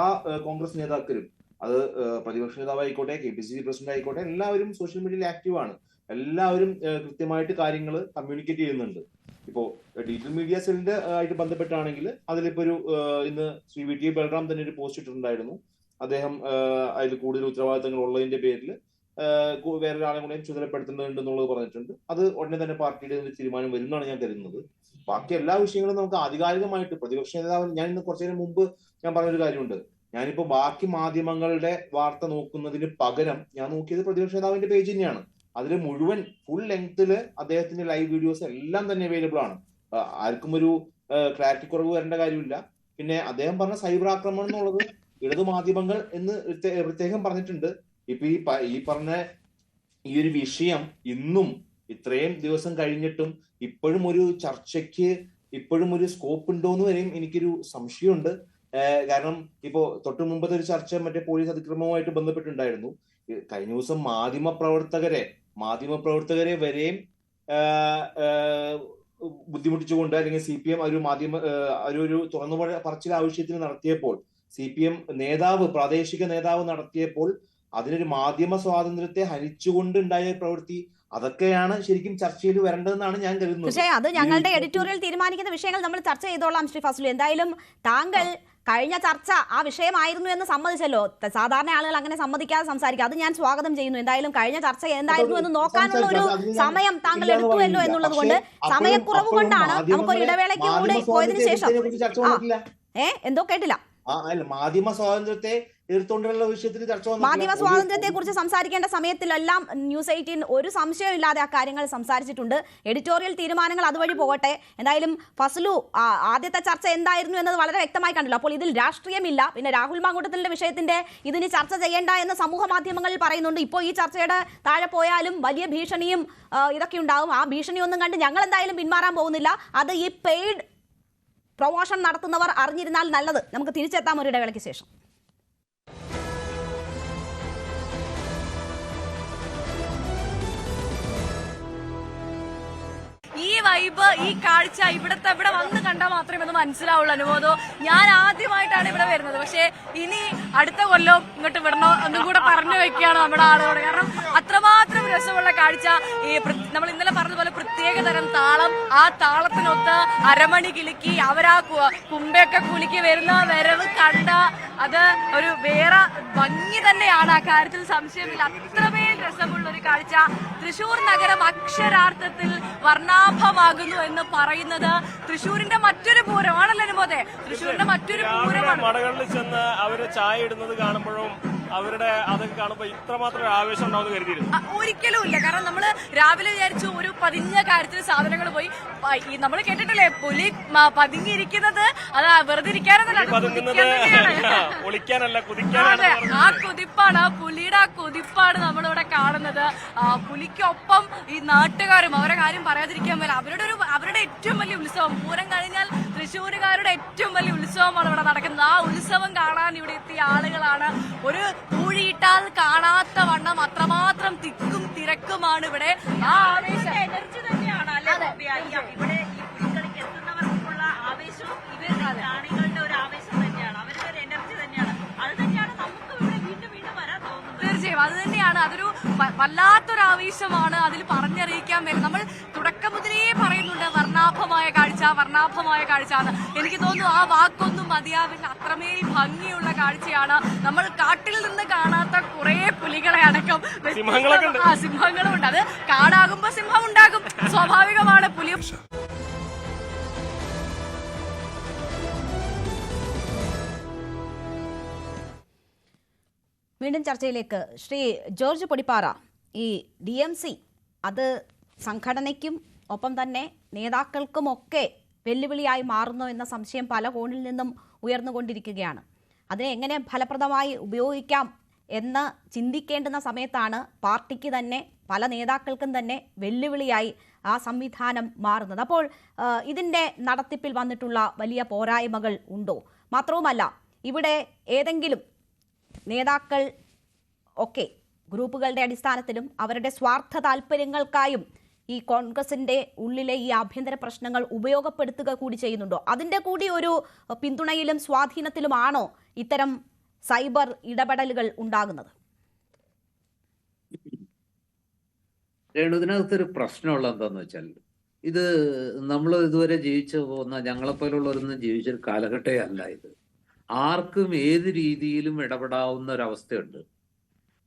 കോൺഗ്രസ് നേതാക്കളും, അത് പ്രതിപക്ഷ നേതാവ് ആയിക്കോട്ടെ, KPCC പ്രസിഡന്റ് ആയിക്കോട്ടെ, എല്ലാവരും സോഷ്യൽ മീഡിയയിൽ ആക്റ്റീവ് ആണ്. എല്ലാവരും കൃത്യമായിട്ട് കാര്യങ്ങൾ കമ്മ്യൂണിക്കേറ്റ് ചെയ്യുന്നുണ്ട്. ഇപ്പോ ഡിജിറ്റൽ മീഡിയ സെല്ലിന്റെ ആയിട്ട് ബന്ധപ്പെട്ടാണെങ്കിൽ അതിലിപ്പോ ഒരു ഇന്ന് ശ്രീ VT ബൽറാം തന്നെ ഒരു പോസ്റ്റ് ഇട്ടിട്ടുണ്ടായിരുന്നു. അദ്ദേഹം അതിൽ കൂടുതൽ ഉത്തരവാദിത്തങ്ങൾ ഉള്ളതിന്റെ പേരിൽ വേറൊരാളെ കൂടെ ചുമതലപ്പെടുത്തേണ്ടതുണ്ടെന്നുള്ളത് പറഞ്ഞിട്ടുണ്ട്. അത് ഉടനെ തന്നെ പാർട്ടിയുടെ തീരുമാനം വരുന്നതാണ് ഞാൻ കരുതുന്നത്. ബാക്കി എല്ലാ വിഷയങ്ങളും നമുക്ക് ആധികാരികമായിട്ട് പ്രതിപക്ഷ നേതാവ്, ഞാൻ ഇന്ന് കുറച്ചു നേരം മുമ്പ് ഞാൻ പറഞ്ഞൊരു കാര്യമുണ്ട്. ഞാനിപ്പോ ബാക്കി മാധ്യമങ്ങളുടെ വാർത്ത നോക്കുന്നതിന് പകരം ഞാൻ നോക്കിയത് പ്രതിപക്ഷ നേതാവിന്റെ പേജ് തന്നെയാണ്. അതിൽ മുഴുവൻ ഫുൾ ലെങ്തില് അദ്ദേഹത്തിന്റെ ലൈവ് വീഡിയോസ് എല്ലാം തന്നെ അവൈലബിൾ ആണ്. ആർക്കും ഒരു ക്ലാരിറ്റി കുറവ് വരേണ്ട കാര്യമില്ല. പിന്നെ അദ്ദേഹം പറഞ്ഞ സൈബർ ആക്രമണം എന്നുള്ളത് ഇടതു മാധ്യമങ്ങൾ എന്ന് പ്രത്യേകം പറഞ്ഞിട്ടുണ്ട്. ഇപ്പൊ ഈ പറഞ്ഞ ഈ ഒരു വിഷയം ഇന്നും ഇത്രയും ദിവസം കഴിഞ്ഞിട്ടും ഇപ്പോഴും ഒരു ചർച്ചയ്ക്ക് ഇപ്പോഴും ഒരു സ്കോപ്പ് ഉണ്ടോന്ന് വരെയും എനിക്കൊരു സംശയമുണ്ട്. കാരണം ഇപ്പോ തൊട്ടു മുമ്പത്തെ ഒരു ചർച്ച മറ്റേ പോലീസ് അതിക്രമവുമായിട്ട് ബന്ധപ്പെട്ടുണ്ടായിരുന്നു. കഴിഞ്ഞ ദിവസം മാധ്യമപ്രവർത്തകരെ വരെയും ബുദ്ധിമുട്ടിച്ചുകൊണ്ട് അല്ലെങ്കിൽ CPM ഒരു തുറന്നു പറച്ചിൽ ആവശ്യത്തിന് നടത്തിയപ്പോൾ, CPM നേതാവ്, പ്രാദേശിക നേതാവ് നടത്തിയപ്പോൾ അതിനൊരു മാധ്യമ സ്വാതന്ത്ര്യത്തെ ഹനിച്ചുകൊണ്ടുണ്ടായ പ്രവൃത്തി, അതൊക്കെയാണ് ശരിക്കും ചർച്ചയിൽ വരേണ്ടതെന്നാണ് ഞാൻ കരുതുന്നത്. പക്ഷേ അത് ഞങ്ങളുടെ എഡിറ്റോറിയൽ തീരുമാനിക്കുന്ന വിഷയങ്ങൾ നമ്മൾ ചർച്ച ചെയ്തോളാം ശ്രീ ഫസലു. എന്തായാലും താങ്കൾ കഴിഞ്ഞ ചർച്ച ആ വിഷയമായിരുന്നു എന്ന് സമ്മതിച്ചല്ലോ. സാധാരണ ആളുകൾ അങ്ങനെ സമ്മതിക്കാതെ സംസാരിക്കുക, അത് ഞാൻ സ്വാഗതം ചെയ്യുന്നു. എന്തായാലും കഴിഞ്ഞ ചർച്ച എന്തായിരുന്നു എന്ന് നോക്കാനുള്ള ഒരു സമയം താങ്കൾ എടുത്തുവല്ലോ എന്നുള്ളത് കൊണ്ട്, സമയക്കുറവ് കൊണ്ടാണ് നമുക്കൊരു ഇടവേളയ്ക്ക് കൂടി പോയതിനു ശേഷം എന്തോ കേട്ടില്ല. മാധ്യമ സ്വാതന്ത്ര്യത്തെ എതിർത്തുകൊണ്ടുള്ള വിഷയത്തിൽ ചർച്ച വന്നു. മാധ്യമ സ്വാതന്ത്ര്യത്തെ കുറിച്ച് സംസാരിക്കേണ്ട സമയത്തിലെല്ലാം ന്യൂസ് 18 ഒരു സംശയമില്ലാതെ ആ കാര്യങ്ങൾ സംസാരിച്ചിട്ടുണ്ട്. എഡിറ്റോറിയൽ തീരുമാനങ്ങൾ അതുവഴി പോകട്ടെ. എന്തായാലും ഫസലു, ആദ്യത്തെ ചർച്ച എന്തായിരുന്നു എന്നത് വളരെ വ്യക്തമായി കണ്ടല്ലോ. അപ്പോൾ ഇതിൽ രാഷ്ട്രീയമില്ല. പിന്നെ രാഹുൽ മാങ്കൂട്ടത്തിന്റെ വിഷയത്തിന്റെ ഇതിന് ചർച്ച ചെയ്യേണ്ട എന്ന് സമൂഹ മാധ്യമങ്ങളിൽ പറയുന്നുണ്ട്. ഇപ്പോൾ ഈ ചർച്ചയുടെ താഴെ പോയാലും വലിയ ഭീഷണിയും ഇതൊക്കെ ഉണ്ടാവും. ആ ഭീഷണിയൊന്നും കണ്ട് ഞങ്ങൾ എന്തായാലും പിന്മാറാൻ പോകുന്നില്ല. അത് ഈ പെയ്ഡ് പ്രൊമോഷൻ നടത്തുന്നവർ അറിഞ്ഞിരുന്നാൽ നല്ലത്. നമുക്ക് തിരിച്ചെത്താം ഒരു ഇടവേളയ്ക്ക് ശേഷം. ഈ വൈബ്, ഈ കാഴ്ച ഇവിടെ വന്ന് കണ്ടാൽ മാത്രമേ ഇത് മനസ്സിലാവുള്ളൂ. അനുമോദോ, ഞാൻ ആദ്യമായിട്ടാണ് ഇവിടെ വരുന്നത്. പക്ഷെ ഇനി അടുത്ത കൊല്ലം ഇങ്ങോട്ട് വിടണോ എന്നും കൂടെ പറഞ്ഞു വെക്കുകയാണ് നമ്മുടെ ആളുകളോട്. കാരണം അത്രമാത്രം രസമുള്ള കാഴ്ച. ഈ നമ്മൾ ഇന്നലെ പറഞ്ഞതുപോലെ പ്രത്യേകതരം താളം, ആ താളത്തിനൊത്ത് അരമണി കിലുക്കി അവരാ കുമ്പയൊക്കെ കുലുക്കി വരുന്ന വരവ് കണ്ട അത് ഒരു വേറെ ഭംഗി തന്നെയാണ്. ആ കാര്യത്തിൽ സംശയമില്ല. അത്രമേൽ രസമുള്ള ഒരു കാഴ്ച. തൃശൂർ നഗരം അക്ഷരാർത്ഥത്തിൽ വർണ്ണാഭമാകുന്നു എന്ന് പറയുന്നത് തൃശ്ശൂരിന്റെ മറ്റൊരു പൂരമാണല്ലോ അനുമോദേ. തൃശ്ശൂരിന്റെ മറ്റൊരു പൂരമാണ്. മടകളിൽ ചെന്ന് അവര് ചായ ഇടുന്നത് കാണുമ്പോഴും അവരുടെ അതൊക്കെ കാണുമ്പോൾ ഇത്രമാത്രം ആവേശം ഉണ്ടാവുമെന്ന് കരുതിയിരുന്നു? ഒരിക്കലും ഇല്ല. കാരണം നമ്മള് രാവിലെ വിചാരിച്ചു ഒരു പതിഞ്ഞ കാര്യത്തിൽ സാധനങ്ങൾ പോയി. നമ്മൾ കേട്ടിട്ടില്ലേ, പുലി പതുങ്ങിയിരിക്കുന്നത് അത് വെറുതെ ഇരിക്കാനല്ല, ഒളിക്കാനല്ല, കുതിക്കാനാണ്. ആ കുതിപ്പാണ്, ആ പുലിയുടെ ആ കുതിപ്പാണ് നമ്മളിവിടെ കാണുന്നത്. പുലിക്കൊപ്പം ഈ നാട്ടുകാരും അവരുടെ കാര്യം പറയാതിരിക്കാൻ പറ്റില്ല. അവരുടെ ഏറ്റവും വലിയ ഉത്സവം, പൂരം കഴിഞ്ഞാൽ തൃശ്ശൂരുകാരുടെ ഏറ്റവും വലിയ ഉത്സവമാണ് ഇവിടെ നടക്കുന്നത്. ആ ഉത്സവം കാണാൻ ഇവിടെ എത്തിയ ആളുകളാണ്. ഒരു ഊഴിയിട്ടാൽ കാണാത്ത വണ്ണം അത്രമാത്രം തിക്കും തിരക്കുമാണ് ഇവിടെ. ആ ആവേശം എനർജി തന്നെയാണ് അല്ലെ ഇവിടെ ഈ പുലിക്കളിക്ക് എത്തുന്നവർക്കുള്ള ആവേശവും ഇവരുടെ കാണികളുടെ ഒരു ആവേശം തന്നെയാണ്, അവരുടെ ഒരു എനർജി തന്നെയാണ്. അത് തന്നെയാണ് നമുക്ക് ഇവിടെ വീണ്ടും വീണ്ടും വരാൻ തോന്നുന്നത്. തീർച്ചയായും അത് തന്നെയാണ്. അതൊരു വല്ലാത്തൊരു ആവേശമാണ്, അതിൽ പറഞ്ഞറിയിക്കാൻ വേണ്ടി നമ്മൾ തുടക്കം മുതലേ പറയുന്നുണ്ട് വർണ്ണാഭമായ കാഴ്ച, വർണ്ണാഭമായ കാഴ്ച എന്ന്. എനിക്ക് തോന്നുന്നു ആ വാക്കൊന്നും മതിയാവില്ല, അത്രമേൽ ഭംഗിയുള്ള കാഴ്ചയാണ്. നമ്മൾ കാട്ടിൽ നിന്ന് കാണാത്ത കുറെ പുലികളെ അടക്കം സിംഹങ്ങളും ഉണ്ട്. അത് കാടാകുമ്പോ സിംഹം ഉണ്ടാകും, സ്വാഭാവികമാണ്. പുലി വീണ്ടും ചർച്ചയിലേക്ക്. ശ്രീ ജോർജ് പൊടിപ്പാറ, ഈ DMC അത് സംഘടനയ്ക്കും ഒപ്പം തന്നെ നേതാക്കൾക്കുമൊക്കെ വെല്ലുവിളിയായി മാറുന്നു എന്ന സംശയം പല കോണിൽ നിന്നും ഉയർന്നുകൊണ്ടിരിക്കുകയാണ്. അതിനെ എങ്ങനെ ഫലപ്രദമായി ഉപയോഗിക്കാം എന്ന് ചിന്തിക്കേണ്ടുന്ന സമയത്താണ് പാർട്ടിക്ക് തന്നെ പല നേതാക്കൾക്കും തന്നെ വെല്ലുവിളിയായി ആ സംവിധാനം മാറുന്നത്. അപ്പോൾ ഇതിൻ്റെ നടത്തിപ്പിൽ വന്നിട്ടുള്ള വലിയ പോരായ്മകൾ ഉണ്ടോ? മാത്രവുമല്ല, ഇവിടെ ഏതെങ്കിലും നേതാക്കൾ ഒക്കെ ഗ്രൂപ്പുകളുടെ അടിസ്ഥാനത്തിലും അവരുടെ സ്വാർത്ഥ താല്പര്യങ്ങൾക്കായും ഈ കോൺഗ്രസിന്റെ ഉള്ളിലെ ഈ ആഭ്യന്തര പ്രശ്നങ്ങൾ ഉപയോഗപ്പെടുത്തുക കൂടി ചെയ്യുന്നുണ്ടോ? അതിന്റെ കൂടി ഒരു പിന്തുണയിലും സ്വാധീനത്തിലുമാണോ ഇത്തരം സൈബർ ഇടപെടലുകൾ ഉണ്ടാകുന്നത്? ഇതിനകത്തൊരു പ്രശ്നമുള്ള എന്താന്ന് വെച്ചാൽ, ഇത് നമ്മൾ ഇതുവരെ ജീവിച്ചു പോകുന്ന ഞങ്ങളെപ്പോലുള്ളവരൊന്നും ജീവിച്ചൊരു കാലഘട്ടമേ അല്ല ഇത്. ആർക്കും ഏത് രീതിയിലും ഇടപെടാവുന്ന ഒരവസ്ഥയുണ്ട്.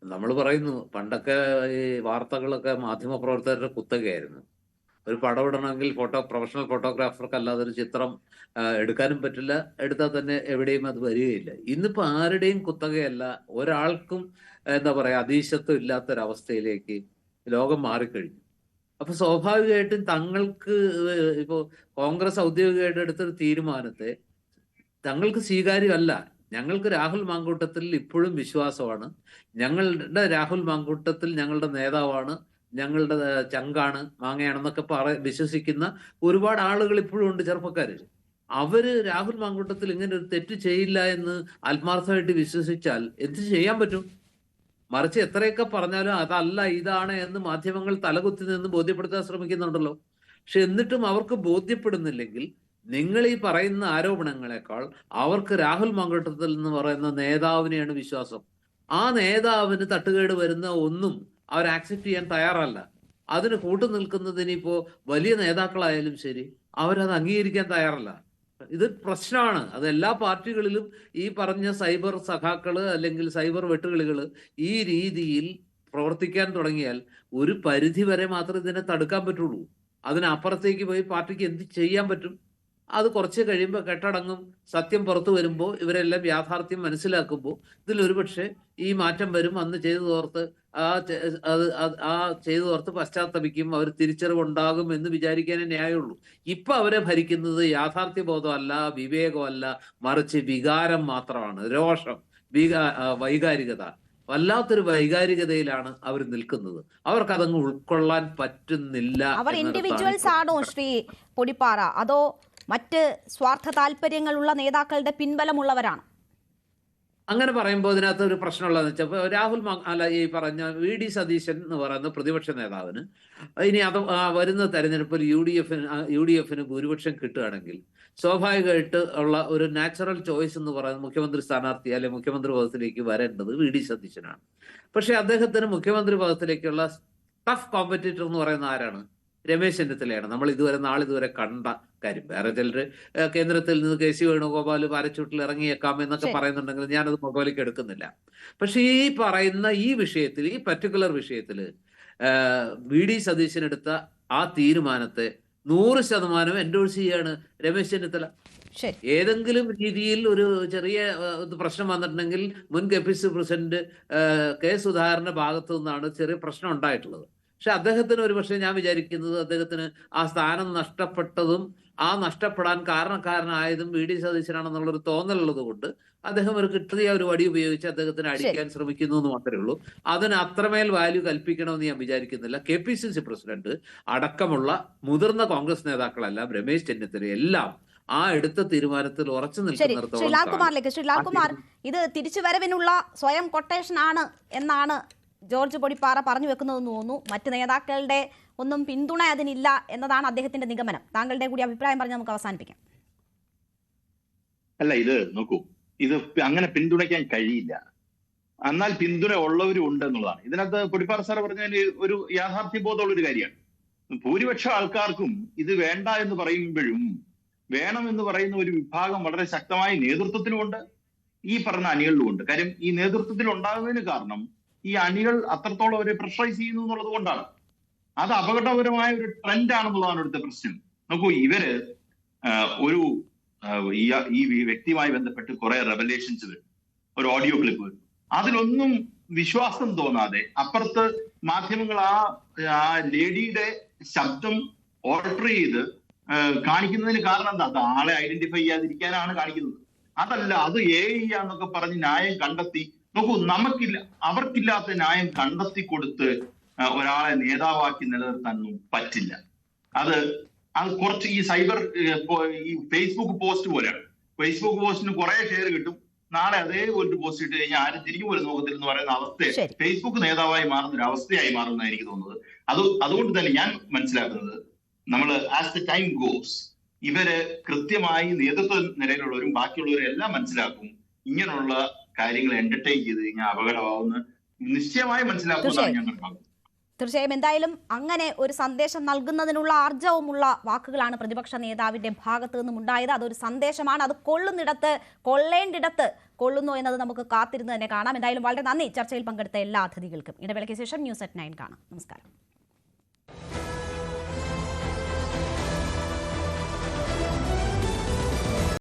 നമ്മൾ പറയുന്നു പണ്ടൊക്കെ ഈ വാർത്തകളൊക്കെ മാധ്യമപ്രവർത്തകരുടെ കുത്തകയായിരുന്നു. ഒരു പടം ഇടണമെങ്കിൽ പ്രൊഫഷണൽ ഫോട്ടോഗ്രാഫർക്ക് അല്ലാതെ ഒരു ചിത്രം എടുക്കാനും പറ്റില്ല, എടുത്താൽ തന്നെ എവിടെയും അത് വരികയില്ല. ഇന്നിപ്പോ ആരുടെയും കുത്തകയല്ല, ഒരാൾക്കും എന്താ പറയാ അതീശത്വം ഇല്ലാത്തൊരവസ്ഥയിലേക്ക് ലോകം മാറിക്കഴിഞ്ഞു. അപ്പൊ സ്വാഭാവികമായിട്ടും തങ്ങൾക്ക് ഇപ്പോ കോൺഗ്രസ് ഔദ്യോഗികമായിട്ട് എടുത്തൊരു തീരുമാനത്തെ തങ്ങൾക്ക് സ്വീകാര്യമല്ല. ഞങ്ങൾക്ക് രാഹുൽ മാങ്കൂട്ടത്തിൽ ഇപ്പോഴും വിശ്വാസമാണ്. ഞങ്ങളുടെ രാഹുൽ മാങ്കൂട്ടത്തിൽ ഞങ്ങളുടെ നേതാവാണ്, ഞങ്ങളുടെ ചങ്കാണ്, മാങ്ങയാണെന്നൊക്കെ വിശ്വസിക്കുന്ന ഒരുപാട് ആളുകൾ ഇപ്പോഴും ഉണ്ട്, ചെറുപ്പക്കാര്. അവര് രാഹുൽ മാങ്കൂട്ടത്തിൽ ഇങ്ങനെ ഒരു തെറ്റ് ചെയ്യില്ല എന്ന് ആത്മാർത്ഥമായിട്ട് വിശ്വസിച്ചാൽ എന്ത് ചെയ്യാൻ പറ്റും? മറിച്ച് എത്രയൊക്കെ പറഞ്ഞാലും അതല്ല ഇതാണ് എന്ന് മാധ്യമങ്ങൾ തലകുത്തി നിന്ന് ബോധ്യപ്പെടുത്താൻ ശ്രമിക്കുന്നുണ്ടല്ലോ. പക്ഷെ എന്നിട്ടും അവർക്ക് ബോധ്യപ്പെടുന്നില്ലെങ്കിൽ നിങ്ങൾ ഈ പറയുന്ന ആരോപണങ്ങളെക്കാൾ അവർക്ക് രാഹുൽ മാങ്കൂട്ടത്തിൽ എന്ന് പറയുന്ന നേതാവിനെയാണ് വിശ്വാസം. ആ നേതാവിന് തട്ടുകേട് വരുന്ന ഒന്നും അവർ ആക്സെപ്റ്റ് ചെയ്യാൻ തയ്യാറല്ല. അതിന് കൂട്ടു നിൽക്കുന്നതിനിപ്പോ വലിയ നേതാക്കളായാലും ശരി, അവരത് അംഗീകരിക്കാൻ തയ്യാറല്ല. ഇത് പ്രശ്നമാണ്. അത് എല്ലാ പാർട്ടികളിലും ഈ പറഞ്ഞ സൈബർ സഖാക്കള് അല്ലെങ്കിൽ സൈബർ വെട്ടുകളികള് ഈ രീതിയിൽ പ്രവർത്തിക്കാൻ തുടങ്ങിയാൽ ഒരു പരിധി വരെ മാത്രമേ ഇതിനെ തടുക്കാൻ പറ്റുള്ളൂ. അതിനപ്പുറത്തേക്ക് പോയി പാർട്ടിക്ക് എന്ത് ചെയ്യാൻ പറ്റും? അത് കുറച്ച് കഴിയുമ്പോൾ കെട്ടടങ്ങും. സത്യം പുറത്തു വരുമ്പോൾ ഇവരെല്ലാം യാഥാർത്ഥ്യം മനസ്സിലാക്കുമ്പോൾ ഇതിലൊരുപക്ഷെ ഈ മാറ്റം വരും. അന്ന് ചെയ്തു തോർത്ത് ചെയ്തു തോർത്ത് പശ്ചാത്തപിക്കും, അവർ തിരിച്ചറിവുണ്ടാകും എന്ന് വിചാരിക്കാനേ ന്യായമുള്ളൂ. ഇപ്പൊ അവരെ ഭരിക്കുന്നത് യാഥാർത്ഥ്യബോധമല്ല, വിവേകമല്ല, മറിച്ച് വികാരം മാത്രമാണ്. രോഷം, വൈകാരികത, വല്ലാത്തൊരു വൈകാരികതയിലാണ് അവർ നിൽക്കുന്നത്. അവർക്കതങ്ങ് ഉൾക്കൊള്ളാൻ പറ്റുന്നില്ല. അവർ ഇൻഡിവിജ്വൽസ് ആണോ ശ്രീ പൊടിപ്പാറ, അതോ മറ്റ് സ്വാർത്ഥ താല്പര്യങ്ങളുള്ള നേതാക്കളുടെ പിൻബലമുള്ളവരാണ്? അങ്ങനെ പറയുമ്പോൾ ഇതിനകത്ത് ഒരു പ്രശ്നമുള്ളതെന്ന് വെച്ചാൽ രാഹുൽ ഈ പറഞ്ഞ VD സതീശൻ എന്ന് പറയുന്ന പ്രതിപക്ഷ നേതാവിന് ഇനി അത് വരുന്ന തെരഞ്ഞെടുപ്പിൽ UDF-ന് ഭൂരിപക്ഷം കിട്ടുകയാണെങ്കിൽ സ്വാഭാവികമായിട്ട് ഉള്ള ഒരു നാച്ചുറൽ ചോയ്സ് എന്ന് പറയുന്നത് മുഖ്യമന്ത്രി സ്ഥാനാർത്ഥി അല്ലെങ്കിൽ മുഖ്യമന്ത്രി പദത്തിലേക്ക് വരേണ്ടത് VD സതീശനാണ്. പക്ഷെ അദ്ദേഹത്തിന് മുഖ്യമന്ത്രി പദത്തിലേക്കുള്ള ടഫ് കോമ്പറ്റീറ്റർ എന്ന് പറയുന്ന ആരാണ്? രമേശ് ചെന്നിത്തലയാണ്. നമ്മൾ നാളിതുവരെ കണ്ട കാര്യം. വേറെ ചിലര് കേന്ദ്രത്തിൽ നിന്ന് KC വേണുഗോപാൽ പാരച്ചൂട്ടിൽ ഇറങ്ങിയേക്കാം എന്നൊക്കെ പറയുന്നുണ്ടെങ്കിൽ ഞാനത് മുഖവിലേക്ക് എടുക്കുന്നില്ല. പക്ഷെ ഈ പറയുന്ന ഈ വിഷയത്തിൽ, ഈ പർട്ടിക്കുലർ വിഷയത്തില് VD സതീശൻ എടുത്ത ആ തീരുമാനത്തെ 100% എൻഡോഴ്സ് ചെയ്യാണ് രമേശ് ചെന്നിത്തല. ശരി. ഏതെങ്കിലും രീതിയിൽ ഒരു ചെറിയ പ്രശ്നം വന്നിട്ടുണ്ടെങ്കിൽ മുൻ KPCC പ്രസിഡന്റ് കെ സുധാകരന്റെ ഭാഗത്തു നിന്നാണ് ചെറിയ പ്രശ്നം ഉണ്ടായിട്ടുള്ളത്. പക്ഷെ അദ്ദേഹത്തിന് ഒരുപക്ഷെ ഞാൻ വിചാരിക്കുന്നത് അദ്ദേഹത്തിന് ആ സ്ഥാനം നഷ്ടപ്പെട്ടതും ആ നഷ്ടപ്പെടാൻ കാരണക്കാരനായതും VD സതീശനാണെന്നുള്ളൊരു തോന്നലുള്ളത് കൊണ്ട് അദ്ദേഹം ഒരു കിട്ടിയ ഒരു വടി ഉപയോഗിച്ച് അദ്ദേഹത്തിന് അടിക്കാൻ ശ്രമിക്കുന്നു എന്ന് മാത്രമേ ഉള്ളൂ. അതിന് അത്രമേൽ വാല്യൂ കൽപ്പിക്കണമെന്ന് ഞാൻ വിചാരിക്കുന്നില്ല. KPCC പ്രസിഡന്റ് അടക്കമുള്ള മുതിർന്ന കോൺഗ്രസ് നേതാക്കളെല്ലാം രമേശ് ചെന്നിത്തല എല്ലാം ആ എടുത്ത തീരുമാനത്തിൽ ഉറച്ചു നിൽക്കുന്നിടത്തോളം ശ്രീ ലാൽകുമാർ, ഇത് തിരിച്ചുവരവിനുള്ള സ്വയം കൊട്ടേഷൻ ആണ് എന്നാണ് ജോർജ് പൊടിപ്പാറ പറഞ്ഞു വെക്കുന്നതെന്ന് തോന്നുന്നു. മറ്റ് നേതാക്കളുടെ ഒന്നും പിന്തുണ അതിനില്ല എന്നതാണ് അദ്ദേഹത്തിന്റെ നിഗമനം. താങ്കളുടെ കൂടി അഭിപ്രായം പറഞ്ഞ് നമുക്ക് അവസാനിപ്പിക്കാം. അല്ല, ഇത് നോക്കൂ, ഇത് അങ്ങനെ പിന്തുണയ്ക്കാൻ കഴിയില്ല. എന്നാൽ പിന്തുണ ഉള്ളവരും ഉണ്ട് എന്നുള്ളതാണ് ഇതിനകത്ത് പൊടിപ്പാറ സാർ പറഞ്ഞതിന് ഒരു യാഥാർത്ഥ്യബോധമുള്ള ഒരു കാര്യമാണ്. ഭൂരിപക്ഷ ആൾക്കാർക്കും ഇത് വേണ്ട എന്ന് പറയുമ്പോഴും വേണം എന്ന് പറയുന്ന ഒരു വിഭാഗം വളരെ ശക്തമായി നേതൃത്വത്തിലുമുണ്ട്, ഈ പറഞ്ഞ അണികളിലുമുണ്ട്. കാര്യം ഈ നേതൃത്വത്തിൽ ഉണ്ടാകുന്നതിന് കാരണം ഈ അണികൾ അത്രത്തോളം അവരെ പ്രഷറൈസ് ചെയ്യുന്നു എന്നുള്ളത് കൊണ്ടാണ്. അത് അപകടകരമായ ഒരു ട്രെൻഡാണെന്നുള്ളതാണ് ഇവിടുത്തെ പ്രശ്നം. നോക്കൂ, ഇവര് ഒരു ഈ വ്യക്തിയുമായി ബന്ധപ്പെട്ട് കുറെ റെവലേഷൻസ് വരും, ഒരു ഓഡിയോ ക്ലിപ്പ് വരും, അതിലൊന്നും വിശ്വാസം തോന്നാതെ അപ്പുറത്ത് മാധ്യമങ്ങൾ ആ ലേഡിയുടെ ശബ്ദം ഓൾട്ടർ ചെയ്ത് കാണിക്കുന്നതിന് കാരണം എന്താ? അത് ആളെ ഐഡന്റിഫൈ ചെയ്യാതിരിക്കാനാണ് കാണിക്കുന്നത്. അതല്ല, അത് എന്നൊക്കെ പറഞ്ഞ് ന്യായം കണ്ടെത്തി. നോക്കൂ, അവർക്കില്ലാത്ത ന്യായം കണ്ടെത്തി കൊടുത്ത് ഒരാളെ നേതാവാക്കി നിലനിർത്താനൊന്നും പറ്റില്ല. അത് കുറച്ച് ഈ ഈ ഫേസ്ബുക്ക് പോസ്റ്റ് പോലെയാണ്. ഫേസ്ബുക്ക് പോസ്റ്റിന് കുറെ ഷെയർ കിട്ടും, നാളെ അതേ ഒരു പോസ്റ്റ് ഇട്ട് കഴിഞ്ഞാൽ ആരും തിരിഞ്ഞു പോലും നോക്കത്തില്ല എന്ന് പറയുന്ന അവസ്ഥ ഫേസ്ബുക്ക് നേതാവായി മാറുന്ന ഒരു അവസ്ഥയായി മാറുന്ന എനിക്ക് തോന്നുന്നത്. അതുകൊണ്ട് തന്നെ ഞാൻ മനസ്സിലാക്കുന്നത്, നമ്മൾ ആസ് ദ ടൈം ഗോസ് ഇവര് കൃത്യമായി നേതൃത്വ നിലയിലുള്ളവരും ബാക്കിയുള്ളവരും എല്ലാം മനസ്സിലാക്കും ഇങ്ങനെയുള്ള കാര്യങ്ങൾ എന്റർടൈൻ ചെയ്ത് കഴിഞ്ഞാൽ അപകടമാവുന്ന നിശ്ചയമായി മനസ്സിലാക്കുന്നതാണ് ഞാൻ കണക്കാക്കുന്നത്. തീർച്ചയായും എന്തായാലും അങ്ങനെ ഒരു സന്ദേശം നൽകുന്നതിനുള്ള ആർജവമുള്ള വാക്കുകളാണ് പ്രതിപക്ഷ നേതാവിന്റെ ഭാഗത്തു നിന്നും ഉണ്ടായത്. അതൊരു സന്ദേശമാണ്. അത് കൊള്ളുന്നിടത്ത് കൊള്ളേണ്ടിടത്ത് കൊള്ളുന്നു എന്നത് നമുക്ക് കാത്തിരുന്ന് തന്നെ കാണാം. എന്തായാലും വളരെ നന്ദി ചർച്ചയിൽ പങ്കെടുത്ത എല്ലാ അതിഥികൾക്കും. ഇടവേളയ്ക്ക് ശേഷം News@9 കാണാം. നമസ്കാരം.